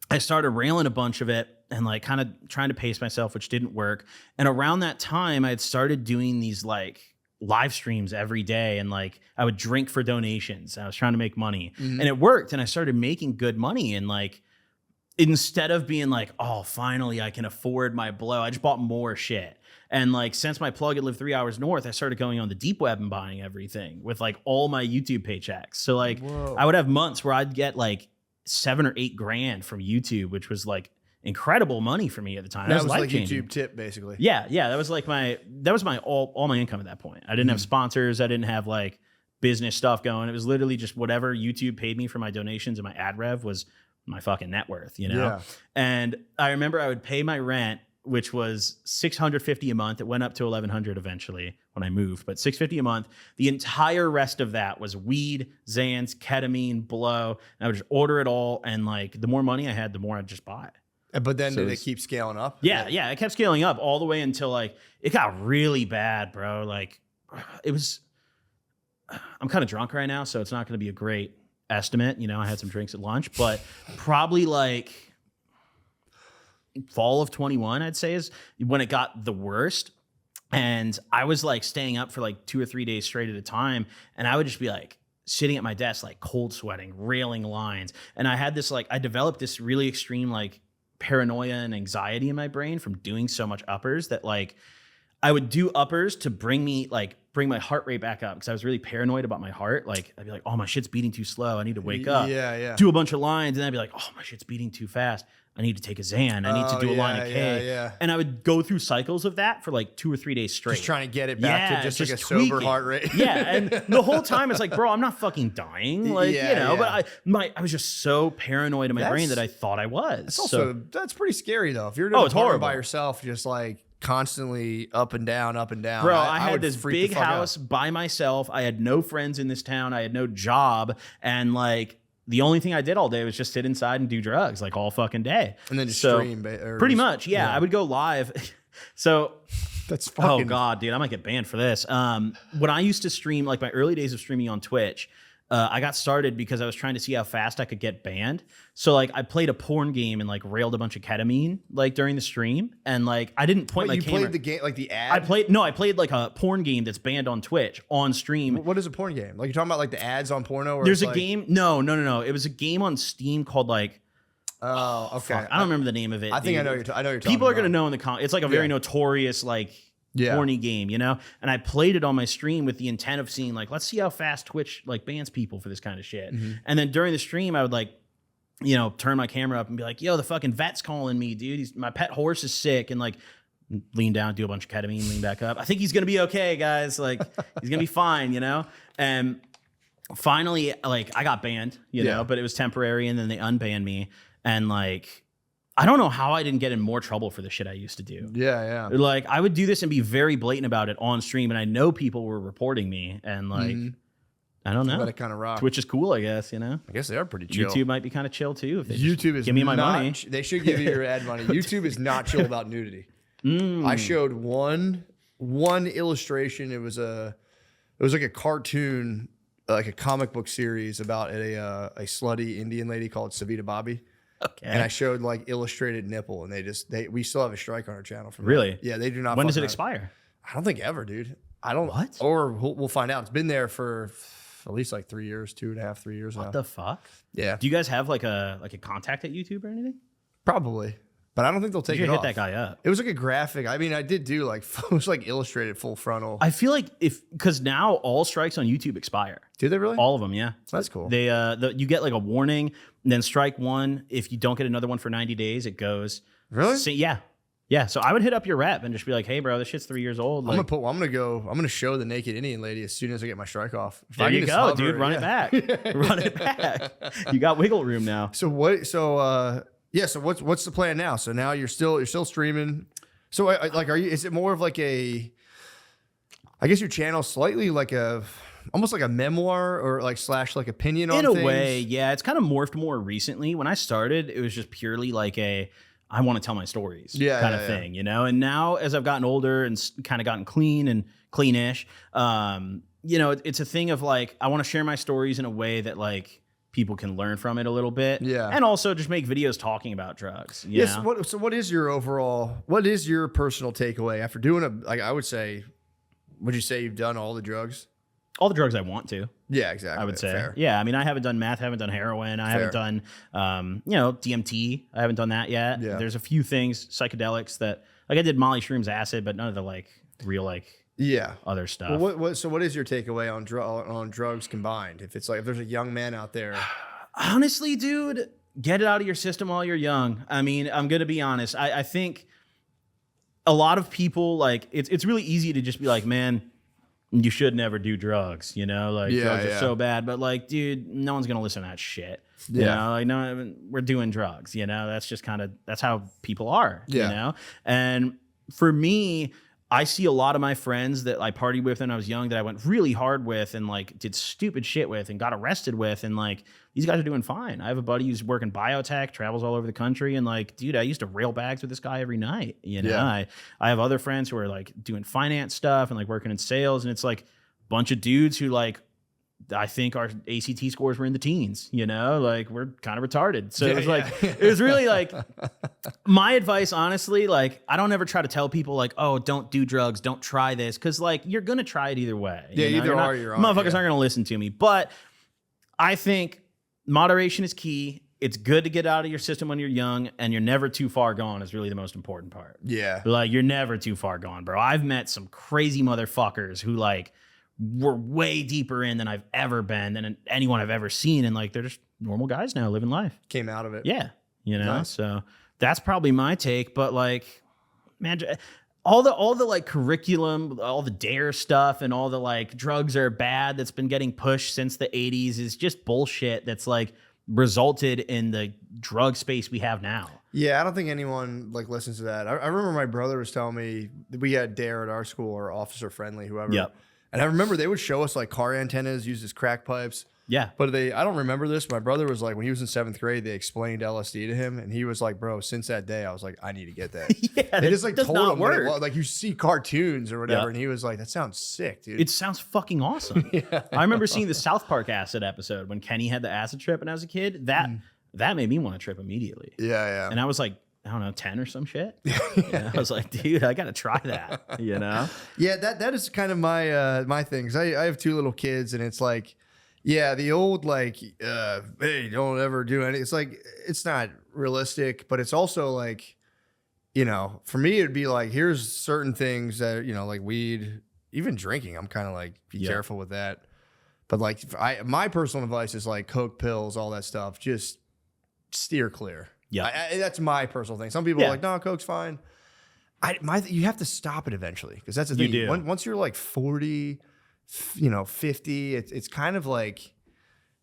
I started railing a bunch of it and like kind of trying to pace myself, which didn't work. And around that time, I had started doing these like live streams every day, and like I would drink for donations. I was trying to make money, and it worked. And I started making good money, and like, instead of being like, oh, finally I can afford my blow, I just bought more shit. And like, since my plug had lived 3 hours north, I started going on the deep web and buying everything with like all my YouTube paychecks. So like, I would have months where I'd get like 7 or 8 grand from YouTube, which was like incredible money for me at the time. That was like life-changing. YouTube tip, basically. Yeah. That was like all my income at that point. I didn't have sponsors. I didn't have like business stuff going. It was literally just whatever YouTube paid me for my donations, and my ad rev was my fucking net worth, Yeah. And I remember I would pay my rent, which was $650 a month. It went up to $1,100 eventually when I moved, but $650 a month. The entire rest of that was weed, Xans, ketamine, blow. And I would just order it all, and like, the more money I had, the more I'd just buy. But then So did it keep scaling up? Yeah, yeah. It kept scaling up all the way until like it got really bad, bro. Like it was. I'm kind of drunk right now, so it's not going to be a great estimate. You know, I had some drinks at lunch, but probably like fall of 21, I'd say, is when it got the worst. And I was like staying up for like 2 or 3 days straight at a time, and I would just be like sitting at my desk, like cold sweating, railing lines. And I had this like I developed this really extreme like paranoia and anxiety in my brain from doing so much uppers that like I would do uppers to bring my heart rate back up because I was really paranoid about my heart. Like I'd be like, oh, my shit's beating too slow. I need to wake up. Yeah. Do a bunch of lines, and I'd be like, oh, my shit's beating too fast. I need to take a Xan. I need to do a line of K. Yeah. And I would go through cycles of that for like 2 or 3 days straight. Just trying to get it back to just like a tweak sober it. heart rate. Yeah, and the whole time it's like, bro, I'm not fucking dying. Like, Yeah, you know, yeah. but I was just so paranoid in my brain that I thought I was. It's also that's pretty scary though. If you're in Oh, an it's apartment by horrible. yourself, just like constantly up and down, up and down. Bro, I had would this freak the big fuck out. house by myself. I had no friends in this town. I had no job. And like the only thing I did all day was just sit inside and do drugs like all fucking day. And then just So, stream. Or pretty just- much, yeah. I would go live. So That's oh fucking. god, dude, I might get banned for this. When I used to stream, like my early days of streaming on Twitch, I got started because I was trying to see how fast I could get banned. So like I played a porn game and like railed a bunch of ketamine like during the stream, and like I didn't point Wait, my you camera. played the game like the ad? I played like a porn game that's banned on Twitch on stream. What is a porn game? Like you're talking about like the ads on porno? Or There's it's a like, game. No. It was a game on Steam called like. Oh, okay. Fuck, I don't remember the name of it. I think I dude. know you're. I know you're talking People are about. gonna know in the it's like a very Yeah. notorious like Yeah. horny game, you know? And I played it on my stream with the intent of seeing like, let's see how fast Twitch like bans people for this kind of shit. Mm-hmm. And then during the stream, I would like, you know, turn my camera up and be like, yo, the fucking vet's calling me, dude. My pet horse is sick. And like lean down, do a bunch of ketamine, lean back up. I think he's gonna be okay, guys. Like he's gonna be fine, you know? And finally, like I got banned, you know, but it was temporary, and then they unbanned me. And like I don't know how I didn't get in more trouble for the shit I used to do. Yeah. Like I would do this and be very blatant about it on stream, and I know people were reporting me, and like I don't know. But it kind of rock. Twitch is cool, I guess. You know, I guess they are pretty chill. YouTube might be kind of chill too. If they just YouTube is give me my not- money. They should give you your ad money. YouTube is not chill about nudity. I showed one illustration. It was like a cartoon, like a comic book series about a slutty Indian lady called Savita Bobby. Okay. And I showed like illustrated nipple, and we still have a strike on our channel from that. Really? Yeah, they do not. When fuck does it around. expire? I don't think ever, dude. I don't. What? Or we'll find out. It's been there for at least like 3 years, 2.5, 3 years now. What the fuck? Yeah, Do you guys have like a contact at YouTube or anything? probably. But I don't think they'll take You it should hit off. that guy up. It was like a graphic. I mean, I did do like it was like illustrated full frontal. I feel like because now all strikes on YouTube expire. Did they really? All of them, yeah. That's cool. They you get like a warning, and then strike one. If you don't get another one for 90 days, it goes. Really? So, yeah. So I would hit up your rep and just be like, "Hey, bro, this shit's 3 years old." Like, I'm gonna show the naked Indian lady as soon as I get my strike off. If there I can you just go, hover, dude. Run it back. Run it back. You got wiggle room now. So what? So what's the plan now? So now you're still streaming. So like, are you? Is it more of like a? I guess your channel slightly like almost like a memoir or like / like opinion on In a things? way, yeah. It's kind of morphed more recently. When I started, it was just purely like I want to tell my stories kind of thing, you know? And now as I've gotten older and kind of gotten clean and cleanish, you know, it's a thing of like, I want to share my stories in a way that like people can learn from it a little bit. Yeah. And also just make videos talking about drugs. You Yes. know? What is your personal takeaway after doing I would say, would you say you've done all the drugs? All the drugs I want to. Yeah, exactly. I would say. Fair. Yeah, I mean, I haven't done meth, I haven't done heroin, I haven't done, you know, DMT. I haven't done that yet. Yeah. There's a few things, psychedelics that, like I did Molly, shrooms, acid, but none of the like real like Yeah. other stuff. Well, so what is your takeaway on drugs combined? If it's like if there's a young man out there, Honestly, dude, get it out of your system while you're young. I mean, I'm gonna be honest. I think a lot of people like it's really easy to just be like, man, you should never do drugs, you know, like drugs are so bad. But like, dude, no one's gonna listen to that shit. You know, like no, we're doing drugs, you know, that's just kind of that's how people are, you know? And for me, I see a lot of my friends that I partied with when I was young that I went really hard with and like did stupid shit with and got arrested with. And like, these guys are doing fine. I have a buddy who's working biotech, travels all over the country. And like, dude, I used to rail bags with this guy every night. You know, Yeah. I have other friends who are like doing finance stuff and like working in sales. And it's like a bunch of dudes who like, I think our ACT scores were in the teens, you know, like we're kind of retarded. So it was like, it was really like my advice, honestly, like I don't ever try to tell people like, oh, don't do drugs, don't try this. Cause like you're going to try it either way. Yeah, you know? either are you're on. Motherfuckers aren't going to listen to me. But I think moderation is key. It's good to get out of your system when you're young and you're never too far gone is really the most important part. Yeah. Like you're never too far gone, bro. I've met some crazy motherfuckers who like, were way deeper in than I've ever been than anyone I've ever seen. And like, they're just normal guys now living life. Came out of it. Yeah. You know, Nice. so that's probably my take, but like, man, all the like curriculum, all the dare stuff and all the like drugs are bad that's been getting pushed since the 80s is just bullshit. That's like resulted in the drug space we have now. Yeah, I don't think anyone like listens to that. I remember my brother was telling me that we had dare at our school or officer friendly, whoever. Yep. And I remember they would show us like car antennas used as crack pipes. Yeah. But I don't remember this. My brother was like, when he was in 7th grade, they explained LSD to him. And he was like, bro, since that day, I was like, I need to get that. Yeah. They just like does told not him what it work. was. Like you see cartoons or whatever. Yeah. And he was like, that sounds sick, dude. It sounds fucking awesome. I remember seeing the South Park acid episode when Kenny had the acid trip when I was a kid. That made me want to trip immediately. yeah. And I was like, I don't know, 10 or some shit. Yeah, I was like, dude, I got to try that, you know? Yeah, that is kind of my my thing. 'Cause I have 2 little kids, and it's like, yeah, the old like, hey, don't ever do anything. It's like it's not realistic, but it's also like, you know, for me it'd be like, here's certain things that you know, like weed, even drinking. I'm kind of like, be careful with that. But like, my personal advice is like Coke, pills, all that stuff. Just steer clear. Yeah. That's my personal thing. Some people are Yeah. like, no, Coke's fine. You have to stop it eventually because that's the You thing. do. Once you're like 40, 50, it's kind of like,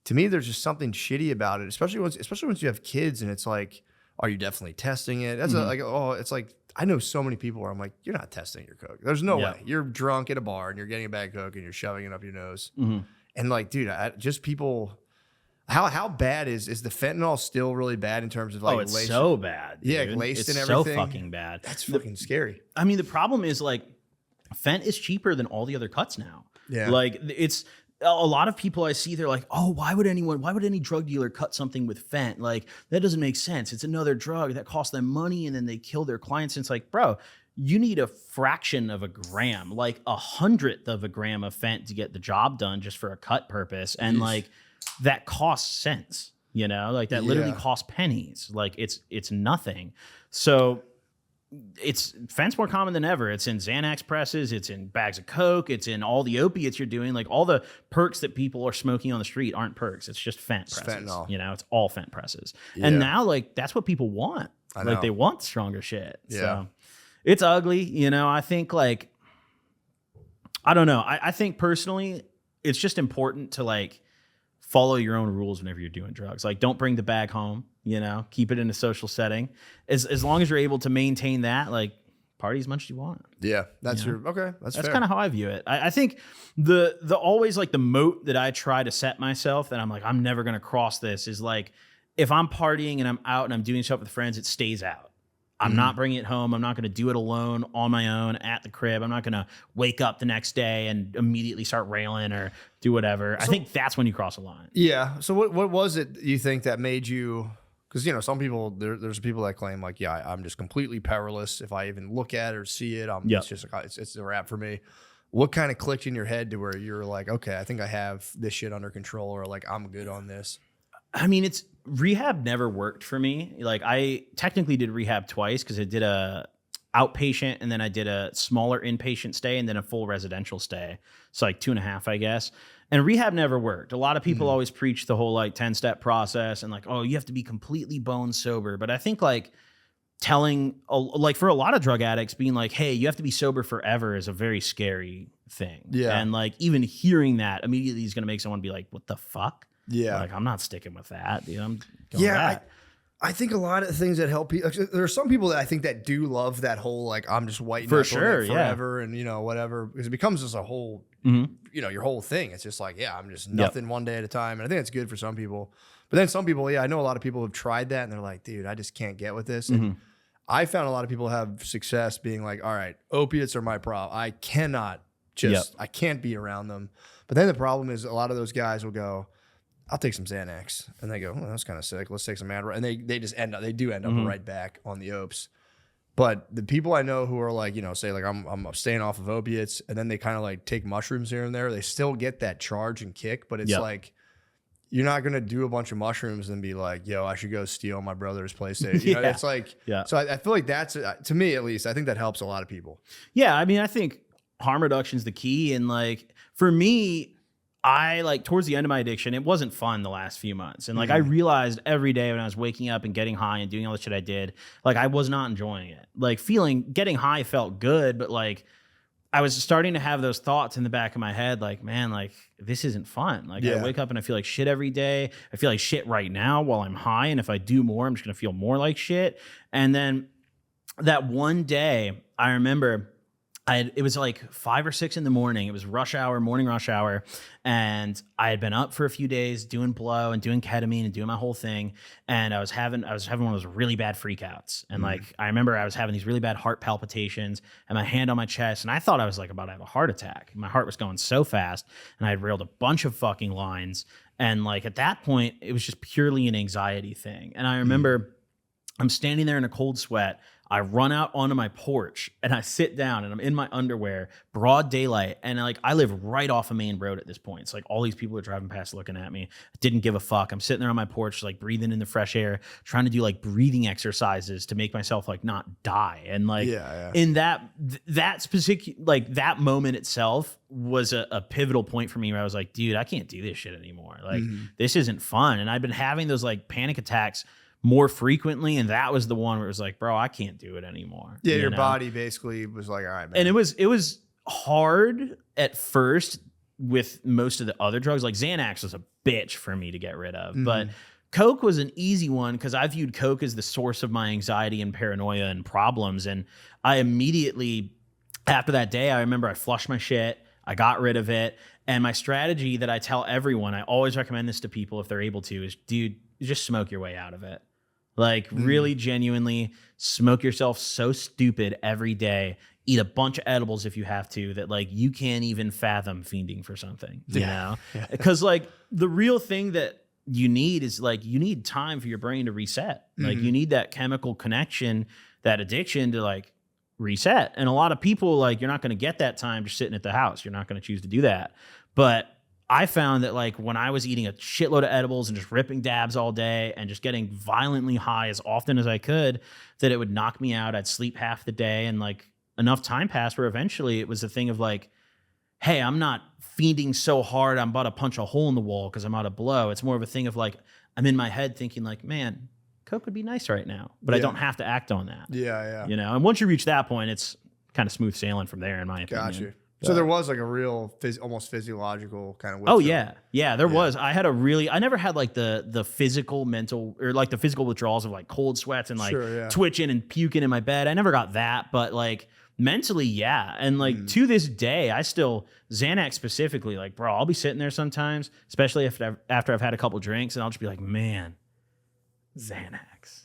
to me, there's just something shitty about it, especially once you have kids and it's like, are you definitely testing it? That's it's like, I know so many people where I'm like, you're not testing your Coke. There's no way. You're drunk at a bar and you're getting a bag of Coke and you're shoving it up your nose. And like, dude, just people. How bad is the fentanyl still really bad in terms of like it's laced? so bad. Yeah, dude. laced it's and everything. so fucking bad. That's fucking scary. I mean, the problem is like Fent is cheaper than all the other cuts now. Yeah. Like it's a lot of people I see, they're like, oh, why would any drug dealer cut something with Fent? Like that doesn't make sense. It's another drug that costs them money and then they kill their clients. And it's like, bro, you need a fraction of a gram, like 100th of a gram of Fent to get the job done just for a cut purpose. And like that costs cents. You know, like that literally costs pennies. Like it's nothing. So Fent's more common than ever. It's in Xanax presses. It's in bags of Coke. It's in all the opiates you're doing. Like all the perks that people are smoking on the street aren't perks. It's just Fent presses. Fentanyl. You know, it's all Fent presses. And now like that's what people want. I know. Like they want stronger shit. Yeah. So it's ugly. You know, I think like, I don't know. I think personally, it's just important to like follow your own rules whenever you're doing drugs. Like don't bring the bag home, you know, keep it in a social setting. As long as you're able to maintain that, like party as much as you want. Yeah, that's okay. That's fair. Kind of how I view it. I think the always like the moat that I try to set myself that I'm like, I'm never going to cross this is like, if I'm partying and I'm out and I'm doing stuff with friends, it stays out. I'm not bringing it home. I'm not going to do it alone on my own at the crib. I'm not going to wake up the next day and immediately start railing or do whatever. I think that's when you cross a line. Yeah. So what was it you think that made you? Because you know some people there's people that claim like I'm just completely powerless if I even look at it or see it. It's a wrap for me. What kind of clicked in your head to where you're like, okay, I think I have this shit under control, or like I'm good on this? I mean, rehab never worked for me. Like I technically did rehab twice because I did a outpatient and then I did a smaller inpatient stay and then a full residential stay. So like 2.5, I guess. And rehab never worked. A lot of people always preach the whole like 10-step process and like, oh, you have to be completely bone sober. But I think like like for a lot of drug addicts being like, hey, you have to be sober forever is a very scary thing. Yeah. And like even hearing that immediately is going to make someone be like, what the fuck? Yeah. Like, I'm not sticking with that. Dude. I'm going back. I think a lot of things that help people. There are some people that I think that do love that whole like I'm just white For knuckling sure, it forever, and whatever, because it becomes just a whole your whole thing. It's just like I'm just nothing one day at a time, and I think it's good for some people. But then some people, I know a lot of people have tried that, and they're like, dude, I just can't get with this. And I found a lot of people have success being like, all right, opiates are my problem. I cannot I can't be around them. But then the problem is a lot of those guys will go, I'll take some Xanax. And they go, well, that's kind of sick. Let's take some Adderall. And they just end up right back on the opes. But the people I know who are like, say like I'm staying off of opiates, and then they kind of like take mushrooms here and there, they still get that charge and kick. But it's like, you're not going to do a bunch of mushrooms and be like, yo, I should go steal my brother's PlayStation. It's like, so I feel like that's, to me at least, I think that helps a lot of people. Yeah. I mean, I think harm reduction is the key. And like, for me, I like towards the end of my addiction, it wasn't fun the last few months. And like, I realized every day when I was waking up and getting high and doing all the shit I did, like I was not enjoying it. Like getting high felt good, but like I was starting to have those thoughts in the back of my head, like, man, like this isn't fun. Like I wake up and I feel like shit every day. I feel like shit right now while I'm high. And if I do more, I'm just going to feel more like shit. And then that one day I remember it was like 5 or 6 in the morning. It was morning rush hour. And I had been up for a few days doing blow and doing ketamine and doing my whole thing. And I was having one of those really bad freakouts. And like, I remember I was having these really bad heart palpitations and my hand on my chest. And I thought I was like about to have a heart attack. My heart was going so fast. And I had railed a bunch of fucking lines. And like, at that point, it was just purely an anxiety thing. And I remember I'm standing there in a cold sweat. I run out onto my porch and I sit down and I'm in my underwear, broad daylight. And like, I live right off a main road at this point. It's like all these people are driving past looking at me. I didn't give a fuck. I'm sitting there on my porch, like breathing in the fresh air, trying to do like breathing exercises to make myself like not die. And like in that specific, like that moment itself was a pivotal point for me where I was like, dude, I can't do this shit anymore. Like this isn't fun. And I've been having those like panic attacks more frequently, and that was the one where it was like, bro, I can't do it anymore. Yeah, your body basically was like, all right, man. And it was hard at first with most of the other drugs. Like Xanax was a bitch for me to get rid of, but Coke was an easy one because I viewed Coke as the source of my anxiety and paranoia and problems. And I immediately, after that day, I remember I flushed my shit, I got rid of it. And my strategy that I tell everyone, I always recommend this to people if they're able to, is, dude, just smoke your way out of it. Like really genuinely smoke yourself so stupid every day. Eat a bunch of edibles if you have to, that like you can't even fathom fiending for something, you know? Because like the real thing that you need is like, you need time for your brain to reset. Like you need that chemical connection, that addiction to like reset. And a lot of people, like, you're not going to get that time just sitting at the house. You're not going to choose to do that. But I found that like when I was eating a shitload of edibles and just ripping dabs all day and just getting violently high as often as I could, that it would knock me out. I'd sleep half the day, and like enough time passed where eventually it was a thing of like, hey, I'm not fiending so hard I'm about to punch a hole in the wall because I'm out of blow. It's more of a thing of like, I'm in my head thinking like, man, Coke would be nice right now, but I don't have to act on that. You know, and once you reach that point, it's kind of smooth sailing from there, in my opinion. Gotcha. So there was like a real almost physiological kind of withdrawal. Oh yeah, there was. I had I never had like the physical mental or like the physical withdrawals of like cold sweats and like twitching and puking in my bed. I never got that, but like mentally, yeah. And like to this day, I still, Xanax specifically, like, bro, I'll be sitting there sometimes, especially after I've had a couple drinks, and I'll just be like, man, Xanax.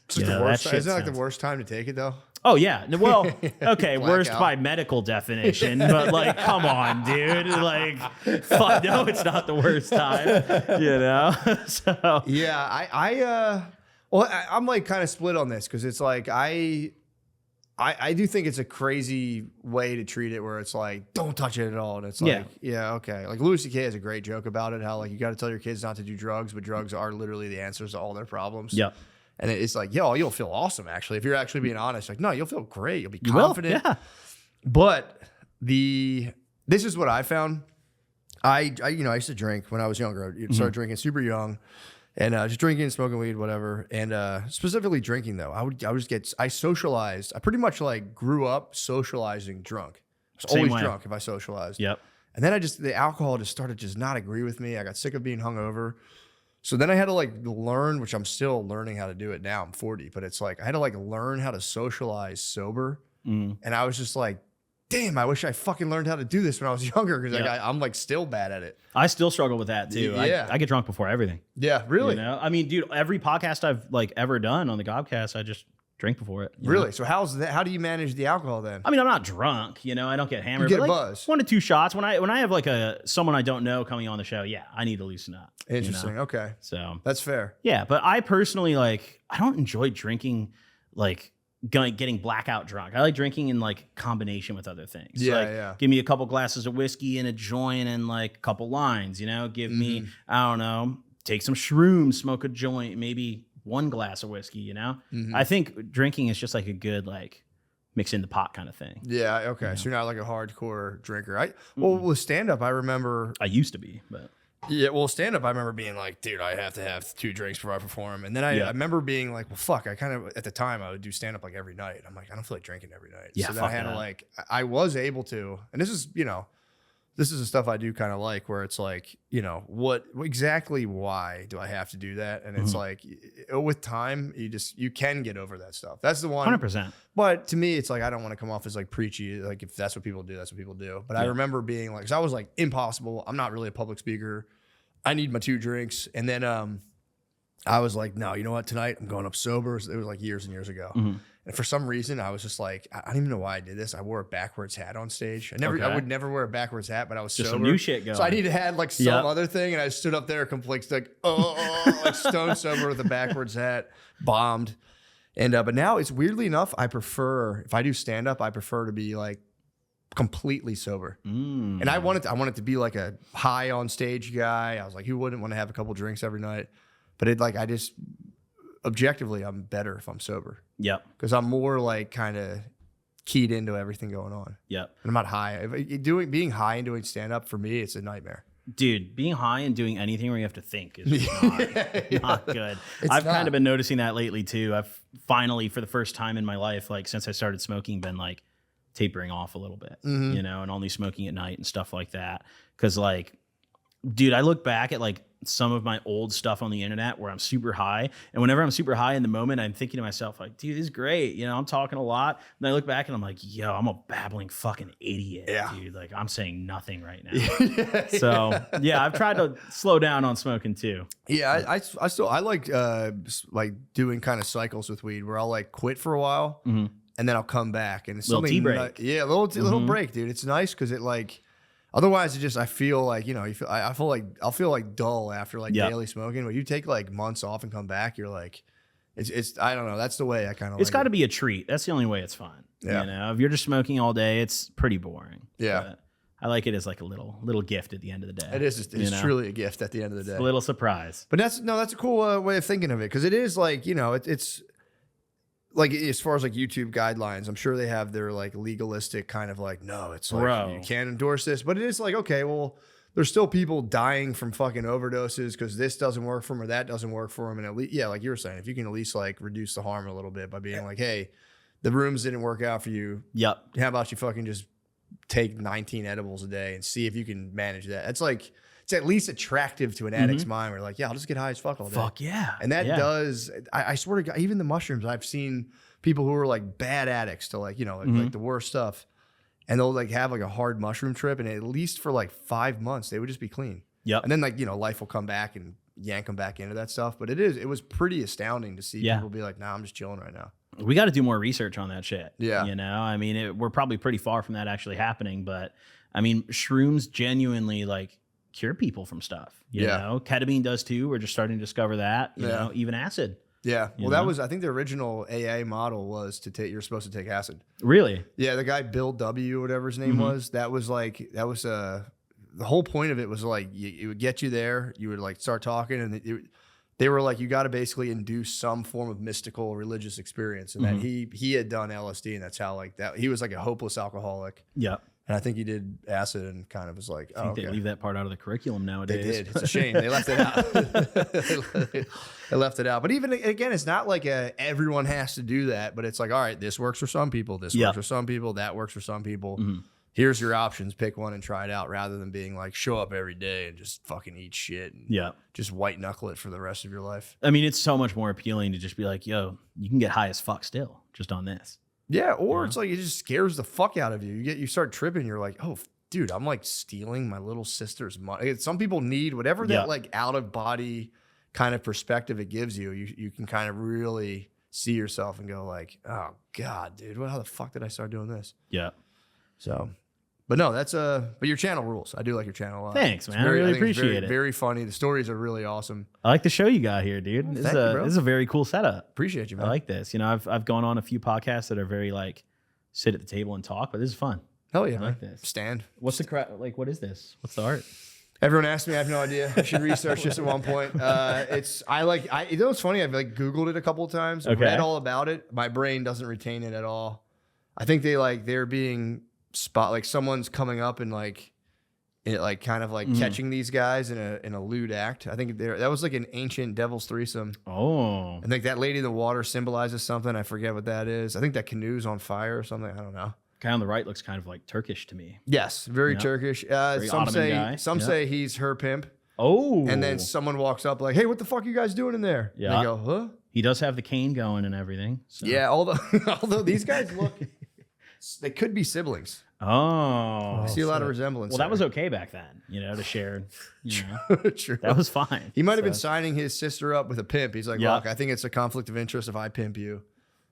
Isn't that like the worst time to take it though? Oh yeah. Well, okay, worst by medical definition, but like, come on, dude. Like, fuck, no, it's not the worst time. You know? So yeah, I'm like kind of split on this because it's like I do think it's a crazy way to treat it where it's like, don't touch it at all. And it's like, yeah, okay. Like Louis C.K. has a great joke about it, how like you got to tell your kids not to do drugs, but drugs are literally the answers to all their problems. Yep. And it's like, yo, you'll feel awesome, actually. If you're actually being honest, like, no, you'll feel great. You'll be confident. Yeah. But this is what I found. I used to drink when I was younger. I started drinking super young, and just drinking, smoking weed, whatever. And specifically drinking, though, I socialized. I pretty much like grew up socializing drunk. I was always drunk if I socialized. Yep. And then the alcohol just started to not agree with me. I got sick of being hungover. So then I had to like learn, which I'm still learning how to do it now. I'm 40, but it's like I had to like learn how to socialize sober. And I was just like, damn, I wish I fucking learned how to do this when I was younger, because like, I'm like still bad at it. I still struggle with that too. Yeah. I get drunk before everything. Yeah, really? You know? I mean, dude, every podcast I've like ever done on the Gobcast, I just drink before it. Really? Know? So how's that? How do you manage the alcohol then? I mean, I'm not drunk, you know, I don't get hammered. You get but, a like, buzz. 1 to 2 shots. When I have like someone I don't know coming on the show, yeah, I need to loosen up. Interesting. You know? Okay. So That's fair. yeah, but I personally like, I don't enjoy drinking like getting blackout drunk. I like drinking in like combination with other things. Yeah, like, yeah. Give me a couple glasses of whiskey and a joint and like a couple lines, you know, give me, I don't know, take some shrooms, smoke a joint, maybe 1 glass of whiskey, you know? I think drinking is just like a good, like mix in the pot kind of thing. Yeah. Okay. Yeah. So you're not like a hardcore drinker. Well, with stand up, I remember. I used to be, but Yeah. Well, stand up, I remember being like, dude, I have to have 2 drinks before I perform. And then I remember being like, well, fuck. I kind of at the time I would do stand up like every night. I'm like, I don't feel like drinking every night. Yeah, So then I had to like, I was able to, and this is, you know, this is the stuff I do kind of like, where it's like, you know, what exactly why do I have to do that? And it's like, with time, you can get over that stuff. That's the one. 100%. But to me, it's like, I don't want to come off as like preachy. Like if that's what people do, that's what people do. But I remember being like, because I was like, impossible. I'm not really a public speaker. I need my 2 drinks. And then I was like, no, you know what? Tonight I'm going up sober. It was like years and years ago. And for some reason, I was just like, I don't even know why I did this. I wore a backwards hat on stage. I would never wear a backwards hat, but I was Just sober. some new shit going. So I needed to have like some other thing. And I stood up there completely like, like stone sober with a backwards hat, bombed. And but now it's weirdly enough, I prefer, if I do stand up, I prefer to be like completely sober. And I want it to be like a high on stage guy. I was like, who wouldn't want to have a couple drinks every night? But it like, I just objectively, I'm better if I'm sober. Yep. Because I'm more like kind of keyed into everything going on. Yep. And I'm not high. Being high and doing stand up for me, it's a nightmare. Dude, being high and doing anything where you have to think is not good. I've not. kind of been noticing that lately too. I've finally, for the first time in my life, like since I started smoking, been like tapering off a little bit, you know, and only smoking at night and stuff like that. Cause like, dude, I look back at like some of my old stuff on the internet where I'm super high. And whenever I'm super high in the moment, I'm thinking to myself like, dude, this is great. You know, I'm talking a lot. And I look back and I'm like, yo, I'm a babbling fucking idiot, dude. Like I'm saying nothing right now. So yeah, I've tried to slow down on smoking too. Yeah, I still like doing kind of cycles with weed where I'll like quit for a while and then I'll come back and it's Little something tea break. Yeah, little break, dude. It's nice because it like otherwise it just I feel like, you know, I'll feel like dull after like daily smoking. But you take like months off and come back, you're like it's I don't know. That's the way I kind of It's got to be a treat. That's the only way it's fun. Yeah. You know, if you're just smoking all day, it's pretty boring. Yeah. But I like it as like a little gift at the end of the day. It is. It's truly a gift at the end of the day. A little surprise. But that's a cool way of thinking of it because it is like, you know, it's like as far as like YouTube guidelines, I'm sure they have their like legalistic kind of like, no, it's like you can't endorse this, but it is like, okay, well, there's still people dying from fucking overdoses because this doesn't work for them or that doesn't work for them. And at least, yeah, like you were saying, if you can at least like reduce the harm a little bit by being like, hey, the rooms didn't work out for you. Yep. How about you fucking just take 19 edibles a day and see if you can manage that? It's like, it's at least attractive to an addict's mind. Where like, yeah, I'll just get high as fuck all day. Fuck yeah. And that does, I swear to God, even the mushrooms, I've seen people who are like bad addicts to like, you know, like the worst stuff. And they'll like have like a hard mushroom trip. And at least for like 5 months, they would just be clean. Yep. And then like, you know, life will come back and yank them back into that stuff. But it was pretty astounding to see people be like, nah, I'm just chilling right now. We got to do more research on that shit. Yeah. You know, I mean, we're probably pretty far from that actually happening. But I mean, shrooms genuinely like cure people from stuff. You know, ketamine does too. We're just starting to discover that. You know, even acid. Yeah. Well, You that know? was, I think the original AA model was you're supposed to take acid. Really? Yeah. The guy, Bill W., whatever his name was, the whole point of it was like, it would get you there. You would like start talking and they were like, you got to basically induce some form of mystical religious experience. And that he had done LSD and that's how like that, he was like a hopeless alcoholic. Yep. And I think he did acid and kind of was like, I think they leave that part out of the curriculum nowadays. They did. It's a shame. They left it out. They left it out. But even again, it's not like everyone has to do that. But it's like, all right, this works for some people. This works for some people. That works for some people. here's your options, pick one and try it out, rather than being like, show up every day and just fucking eat shit and just white knuckle it for the rest of your life. I mean, it's so much more appealing to just be like, yo, you can get high as fuck still just on this. Yeah, or it's like it just scares the fuck out of you. You start tripping, you're like, oh, dude, I'm like stealing my little sister's money. Some people need whatever that like out of body kind of perspective it gives you. You can kind of really see yourself and go like, oh God, dude, how the fuck did I start doing this? Yeah. So, but no, but your channel rules. I do like your channel a lot. Thanks, man. I really appreciate it. Very funny. The stories are really awesome. I like the show you got here, dude. This is a very cool setup. Appreciate you, man. I like this. You know, I've gone on a few podcasts that are very like sit at the table and talk, but this is fun. Hell yeah, I like this. Stand. What's the like? What is this? What's the art? Everyone asked me. I have no idea. I should research this at one point. You know what's funny? I've like Googled it a couple of times. Okay. Read all about it. My brain doesn't retain it at all. I think they're being like someone's coming up and kind of catching these guys in a lewd act. I think that was like an ancient devil's threesome. Oh. I think that lady in the water symbolizes something. I forget what that is. I think that canoe's on fire or something. I don't know. Guy on the right looks kind of like Turkish to me. Yes, very Turkish. Very Ottoman guy. Some say he's her pimp. Oh. And then someone walks up like, hey, what the fuck are you guys doing in there? Yeah. And they go, huh? He does have the cane going and everything. So. Yeah, although these guys look, they could be siblings. Oh. I see a lot of resemblance. Well, that was okay back then, to share. True. That was fine. He might have been signing his sister up with a pimp. He's like, look, I think it's a conflict of interest if I pimp you.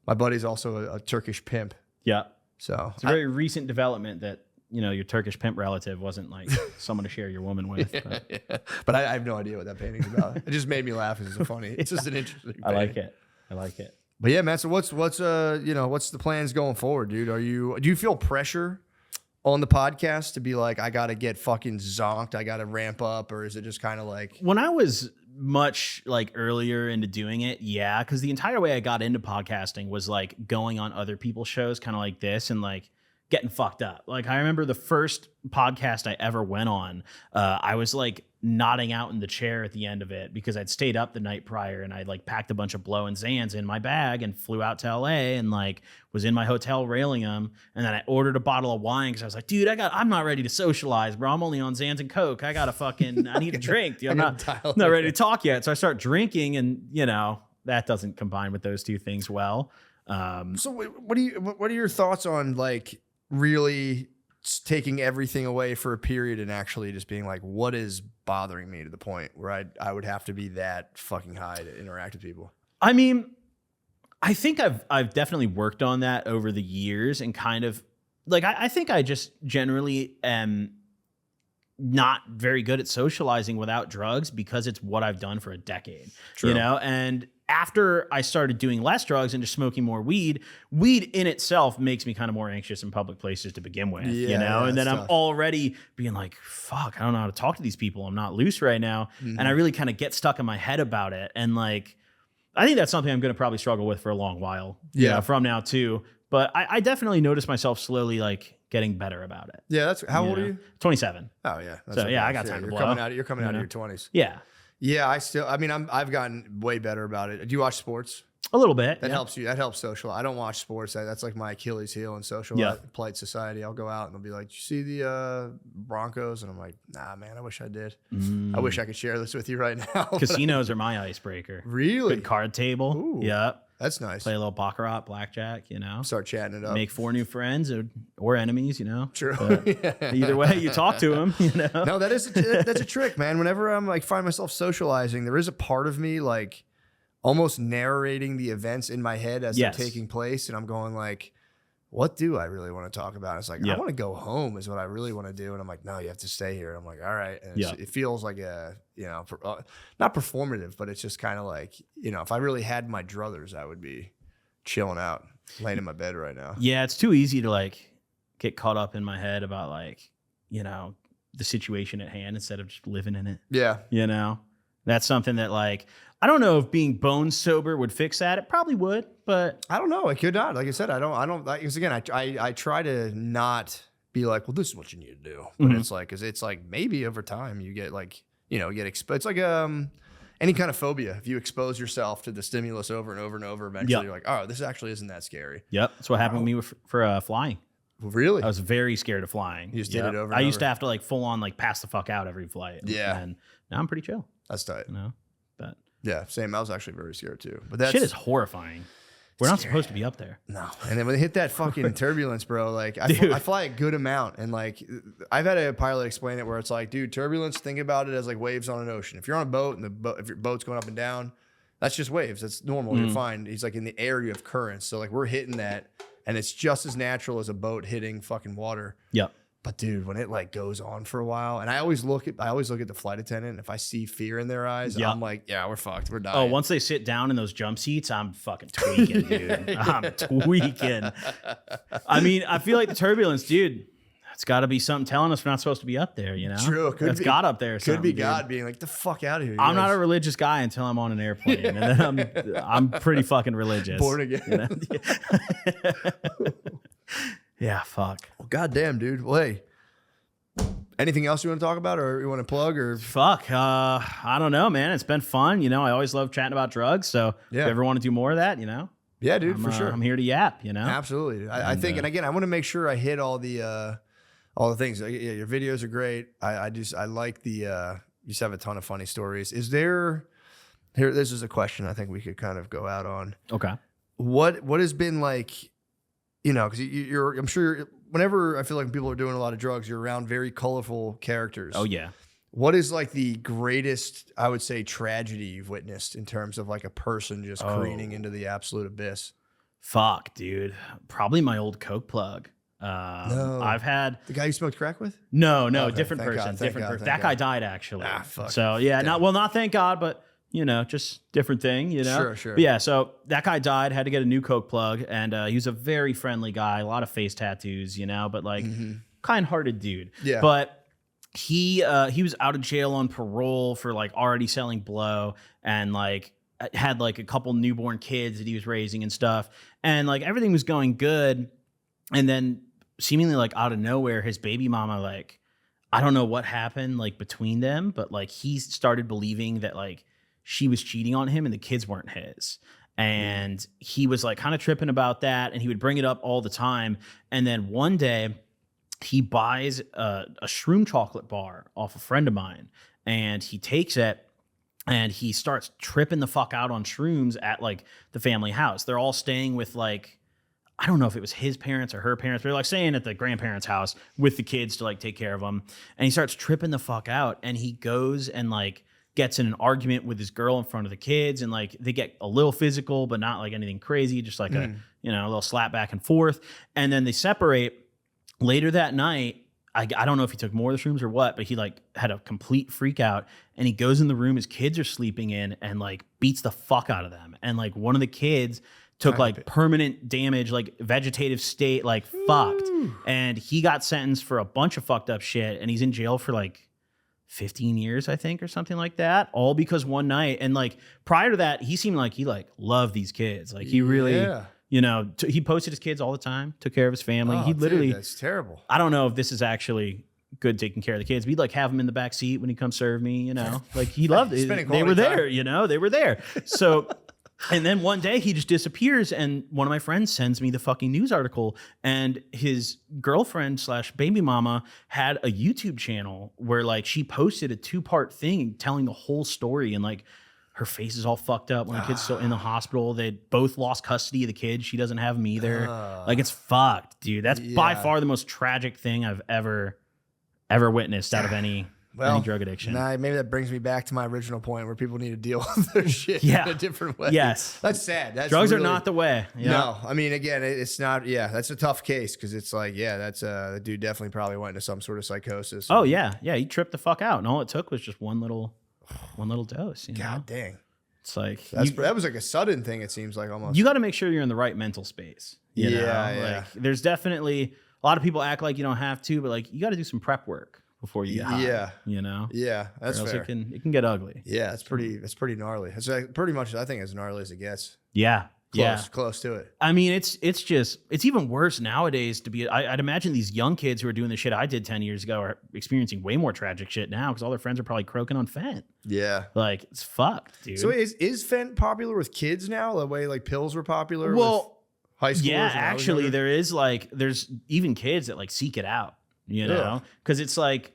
My buddy's also a Turkish pimp. Yeah. So it's a very recent development that, your Turkish pimp relative wasn't like someone to share your woman with. But I have no idea what that painting's about. It just made me laugh. It's so funny. It's just an interesting painting. I like it. But yeah, man. So what's the plans going forward, dude? Do you feel pressure on the podcast to be like, I got to get fucking zonked, I got to ramp up, or is it just kind of like when I was much like earlier into doing it? Yeah. Cause the entire way I got into podcasting was like going on other people's shows, kind of like this, and like getting fucked up. Like I remember the first podcast I ever went on, I was like nodding out in the chair at the end of it because I'd stayed up the night prior and I'd like packed a bunch of blow and Xans in my bag and flew out to LA and like was in my hotel railing them. And then I ordered a bottle of wine because I was like, dude, I'm not ready to socialize, bro. I'm only on Xans and Coke. I need a drink. Dude, I'm not ready to talk yet. So I start drinking and that doesn't combine with those two things well. So what are your thoughts on like really taking everything away for a period and actually just being like, what is bothering me to the point where I would have to be that fucking high to interact with people? I mean, I think I've definitely worked on that over the years and kind of like, I think I just generally am not very good at socializing without drugs because it's what I've done for a decade, True. And after I started doing less drugs and just smoking more weed in itself makes me kind of more anxious in public places to begin with, and then I'm already being like, fuck, I don't know how to talk to these people. I'm not loose right now. Mm-hmm. And I really kind of get stuck in my head about it. And like, I think that's something I'm going to probably struggle with for a long while from now too. But I definitely noticed myself slowly like getting better about it. Yeah. That's how old are you? 27. Oh yeah. So yeah, I got time to blow. You're coming out of your 20s. Yeah. Yeah, I've gotten way better about it. Do you watch sports? A little bit. That helps you. That helps social. I don't watch sports. That's like my Achilles heel in social polite society. I'll go out and they'll be like, "Did you see the Broncos?" And I'm like, "Nah, man. I wish I did. I wish I could share this with you right now." Casinos are my icebreaker. Really? Good card table. Ooh, yeah. That's nice. Play a little baccarat, blackjack. Start chatting it up. Make 4 new friends or enemies. True. Either way, you talk to them. No, that's a trick, man. Whenever I'm like find myself socializing, there is a part of me like almost narrating the events in my head as they're taking place, and I'm going like, what do I really want to talk about? It's like, I want to go home is what I really want to do. And I'm like, no, you have to stay here. And I'm like, all right. And it feels like not performative, but it's just kind of like, if I really had my druthers, I would be chilling out, laying in my bed right now. Yeah. It's too easy to like get caught up in my head about like, the situation at hand instead of just living in it. Yeah. That's something that like, I don't know if being bone sober would fix that. It probably would, but I don't know. It could not. Like I said, I don't. Because again, I try to not be like, well, this is what you need to do. But it's like, because it's like maybe over time you get like, get exposed. It's like any kind of phobia. If you expose yourself to the stimulus over and over and over, eventually you're like, oh, this actually isn't that scary. Yep, that's what happened to me for flying. Really? I was very scared of flying. You just did it over and I used over. to have to like full on like pass the fuck out every flight. Yeah. And now I'm pretty chill, That's tight. you know? But Yeah, same. I was actually very scared too. But that shit is horrifying. We're not supposed to be up there. No. And then when they hit that fucking turbulence, bro, like Dude. I fly a good amount. And like I've had a pilot explain it where it's like, dude, turbulence, think about it as like waves on an ocean. If you're on a boat and if your boat's going up and down, that's just waves. That's normal. You're fine. He's like in the air, you have currents. So like we're hitting that and it's just as natural as a boat hitting fucking water. Yep. But dude, when it like goes on for a while, and I always look at the flight attendant. And if I see fear in their eyes, Yeah. I'm like, yeah, we're fucked. We're dying. Oh, once they sit down in those jump seats, I'm fucking tweaking, dude. I'm tweaking. I mean, I feel like the turbulence, dude. It's got to be something telling us we're not supposed to be up there, you know? True, it could It's be. God up there. or Could be something, God dude. being like, the fuck out of here. I'm not a religious guy until I'm on an airplane, and then I'm pretty fucking religious. Born again. You know? Yeah, fuck. Well, goddamn, dude. Well, hey, anything else you want to talk about or you want to plug or? Fuck. I don't know, man. It's been fun. You know, I always love chatting about drugs. So Yeah. if you ever want to do more of that, you know, Yeah, dude, for sure. I'm here to yap, you know? Absolutely. I think, and again, I want to make sure I hit all the things. Yeah, your videos are great. I like the, you just have a ton of funny stories. Is there, this is a question I think we could kind of go out on. Okay. What has been like, you know, because I'm sure whenever I feel like people are doing a lot of drugs, you're around very colorful characters. Oh, yeah. What is like the greatest, I would say, tragedy you've witnessed in terms of like a person just careening into the absolute abyss? Fuck, dude. Probably my old Coke plug. No. I've had The guy you smoked crack with? no, Okay, different thank person, God, thank different God, person. thank That guy God. died actually. Ah, fuck. So yeah, Damn. not thank God, but you know, just different thing, you know? Sure. But yeah, so that guy died, had to get a new Coke plug, and he was a very friendly guy, a lot of face tattoos, you know, but like kind-hearted dude. Yeah. But he was out of jail on parole for like already selling blow and like had like a couple newborn kids that he was raising and stuff. And like everything was going good. And then seemingly like out of nowhere, his baby mama, like, I don't know what happened like between them, but like he started believing that like she was cheating on him and the kids weren't his. And he was like kind of tripping about that. And he would bring it up all the time. And then one day he buys a shroom chocolate bar off a friend of mine and he takes it and he starts tripping the fuck out on shrooms at like the family house. They're all staying with like, I don't know if it was his parents or her parents, but they're like staying at the grandparents' house with the kids to like take care of them. And he starts tripping the fuck out and he goes and like gets in an argument with his girl in front of the kids and like they get a little physical, but not like anything crazy, just like a, you know, a little slap back and forth. And then they separate. Later that night, I don't know if he took more of the shrooms or what, but he like had a complete freak out and he goes in the room his kids are sleeping in and like beats the fuck out of them. And like one of the kids took like permanent damage, like vegetative state, like fucked. And he got sentenced for a bunch of fucked up shit and he's in jail for like 15 years, I think, or something like that. All because one night. And like prior to that, he seemed like he like loved these kids. Like he really, you know, he posted his kids all the time, took care of his family. Oh, He literally, dude, that's terrible. I don't know if this is actually good taking care of the kids. We'd like have him in the back seat when he comes serve me, you know, like he loved it. Spending They were quality there, time. you know, they were there. So, and then one day he just disappears and one of my friends sends me the fucking news article and his girlfriend / baby mama had a YouTube channel where like she posted a 2-part thing telling the whole story and like her face is all fucked up when the kid's still in the hospital. They both lost custody of the kid. She doesn't have him either. Like it's fucked, dude. That's by far the most tragic thing I've ever witnessed out of any drug addiction. Nah, maybe that brings me back to my original point where people need to deal with their shit in a different way. Yes. That's sad. That's Drugs really, are not the way. Yeah. No, I mean, again, it's not. Yeah, that's a tough case because it's like, yeah, that's the dude definitely probably went into some sort of psychosis. Oh yeah, he tripped the fuck out, and all it took was just one little dose. You know? God dang. It's like That was like a sudden thing. It seems like almost. you got to make sure you're in the right mental space. You know? Yeah. Like there's definitely a lot of people act like you don't have to, but like you got to do some prep work before you get high. Yeah. You know. Yeah, that's Or else fair. it can get ugly. Yeah, it's pretty gnarly. It's like pretty much, I think, as gnarly as it gets. Yeah. Close to it. I mean, it's even worse nowadays to be. I'd imagine these young kids who are doing the shit I did 10 years ago are experiencing way more tragic shit now because all their friends are probably croaking on fent. Yeah. Like it's fucked, dude. So is fent popular with kids now? The way like pills were popular. Well, high schoolers. Yeah, when I was actually, younger. there's even kids that like seek it out, you know, because it's like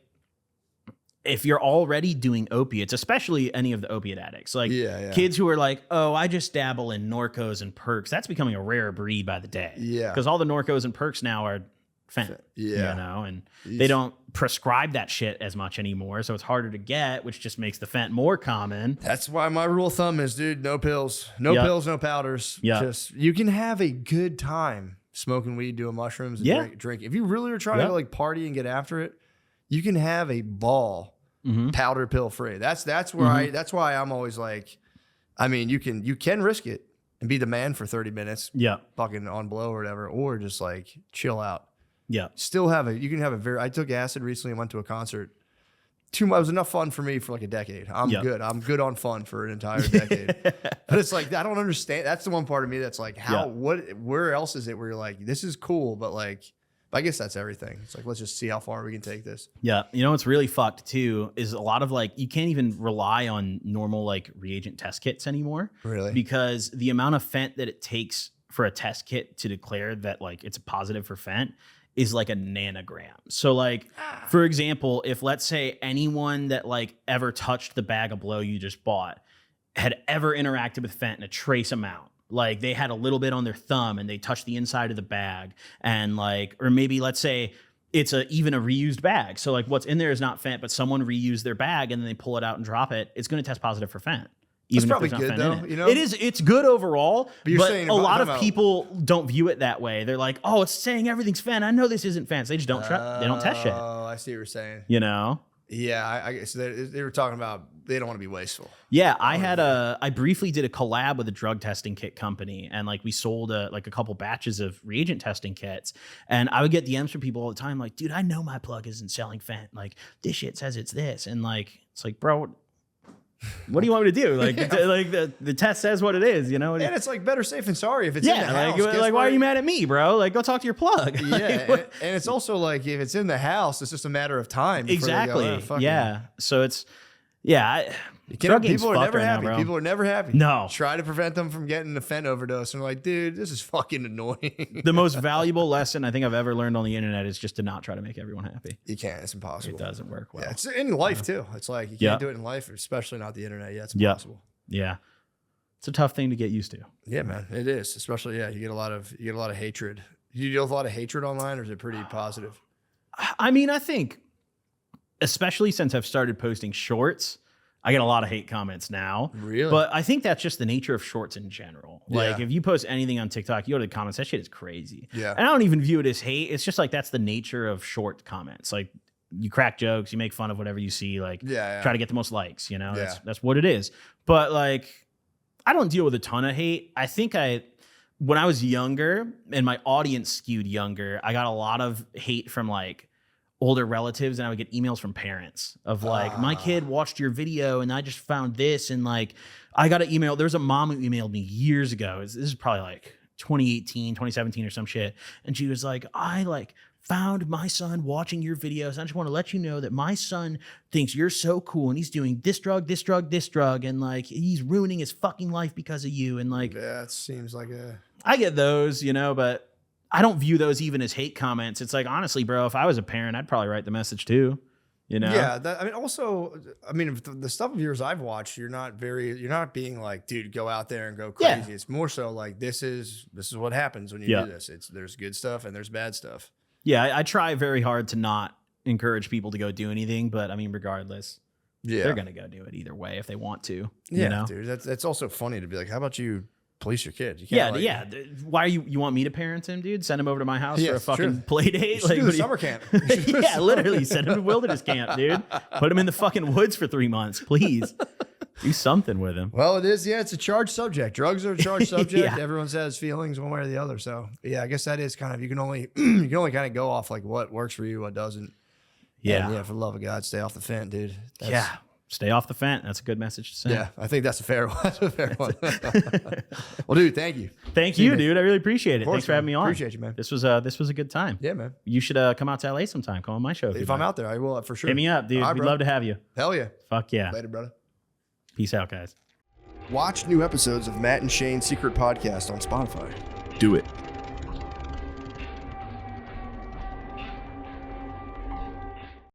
if you're already doing opiates, especially any of the opiate addicts, like kids who are like, oh, I just dabble in Norcos and perks. That's becoming a rare breed by the day. Yeah, because all the Norcos and perks now are fent. You know, and they don't prescribe that shit as much anymore, so it's harder to get, which just makes the fent more common. That's why my rule of thumb is, dude, no pills, no pills, no powders. Just you can have a good time smoking weed, doing mushrooms, and drink. If you really are trying to like party and get after it, you can have a ball, powder pill free. That's where that's why I'm always like, I mean, you can risk it and be the man for 30 minutes, fucking on blow or whatever, or just like chill out. Yeah. Still you can have a I took acid recently and went to a concert. It was enough fun for me for like a decade. I'm good. I'm good on fun for an entire decade. But it's like, I don't understand. That's the one part of me that's like, where else is it where you're like, this is cool, but like, I guess that's everything. It's like, let's just see how far we can take this. Yeah. You know, what's really fucked too is a lot of like, you can't even rely on normal like reagent test kits anymore. Really? Because the amount of fent that it takes for a test kit to declare that like it's a positive for fent is like a nanogram. So like, for example, if let's say anyone that like ever touched the bag of blow you just bought had ever interacted with fent in a trace amount, like they had a little bit on their thumb and they touched the inside of the bag and like, or maybe let's say it's even a reused bag. So like what's in there is not fent, but someone reused their bag and then they pull it out and drop it. It's going to test positive for fent. Even That's probably good though, you know? It's good overall, but saying a lot of people don't view it that way. They're like, oh, it's saying everything's fent. I know this isn't fent. So they just don't they don't test shit. Oh, I see what you're saying. You know? Yeah, I guess they were talking about they don't want to be wasteful. Yeah, I briefly did a collab with a drug testing kit company, and like we sold a couple batches of reagent testing kits, and I would get DMs from people all the time like, dude, I know my plug isn't selling fent. Like this shit says it's this, and like it's like, bro, what do you want me to do? Like, the test says what it is, you know? And it's like better safe than sorry if it's in the house. Like why are you mad at me, bro? Like, go talk to your plug. Yeah, and it's also like if it's in the house, it's just a matter of time. Exactly. Yeah. So it's people are never happy. People are never happy. No. Try to prevent them from getting a fent overdose, and they're like, dude, this is fucking annoying. The most valuable lesson I think I've ever learned on the internet is just to not try to make everyone happy. You can't. It's impossible. It doesn't work well. Yeah, it's in life too. It's like you can't do it in life, especially not the internet. Yeah, it's impossible. Yeah. It's a tough thing to get used to. Yeah, man, it is. Especially, you get a lot of hatred. You deal with a lot of hatred online, or is it pretty positive? I mean, I think, especially since I've started posting shorts, I get a lot of hate comments now. Really? But I think that's just the nature of shorts in general. Like if you post anything on TikTok, you go to the comments, that shit is crazy. Yeah. And I don't even view it as hate. It's just like that's the nature of short comments. Like you crack jokes, you make fun of whatever you see, like try to get the most likes, you know? That's what it is. But like I don't deal with a ton of hate. I think when I was younger and my audience skewed younger, I got a lot of hate from like older relatives, and I would get emails from parents of like, my kid watched your video and I just found this. And like, I got an email. There's a mom who emailed me years ago. This is probably like 2018, 2017 or some shit. And she was like, I like found my son watching your videos. I just want to let you know that my son thinks you're so cool and he's doing this drug, this drug, this drug. And like, he's ruining his fucking life because of you. And like, yeah, it seems like I get those, you know, but I don't view those even as hate comments. It's like, honestly, bro, if I was a parent, I'd probably write the message too. You know? Yeah. The stuff of yours I've watched, you're not being like, dude, go out there and go crazy. Yeah. It's more so like, this is what happens when you do this. There's good stuff and there's bad stuff. Yeah. I try very hard to not encourage people to go do anything, but I mean, regardless, they're going to go do it either way if they want to. Yeah, you know? dude. That's also funny to be like, how about you police your kid? You can't Why you want me to parent him, dude? Send him over to my house for a fucking play date? Like, do the summer camp. Yeah, literally send him to wilderness camp, dude. Put him in the fucking woods for 3 months, please. Do something with him. Well, it is. Yeah, it's a charged subject. Drugs are a charged subject. Everyone says feelings one way or the other. So yeah, I guess that is kind of, you can only kind of go off like what works for you, what doesn't. Yeah. And yeah, for the love of God, stay off the fent, dude. Stay off the fent. That's a good message to send. Yeah, I think that's a fair one. That's a fair one. Well, dude, thank you. Thank you, dude. I really appreciate it. Thanks for having me on. Appreciate you, man. This was a good time. Yeah, man. You should come out to LA sometime. Come on my show. If I'm out there, I will for sure. Hit me up, dude. We'd love to have you. Hell yeah. Fuck yeah. Later, brother. Peace out, guys. Watch new episodes of Matt and Shane's Secret Podcast on Spotify. Do it.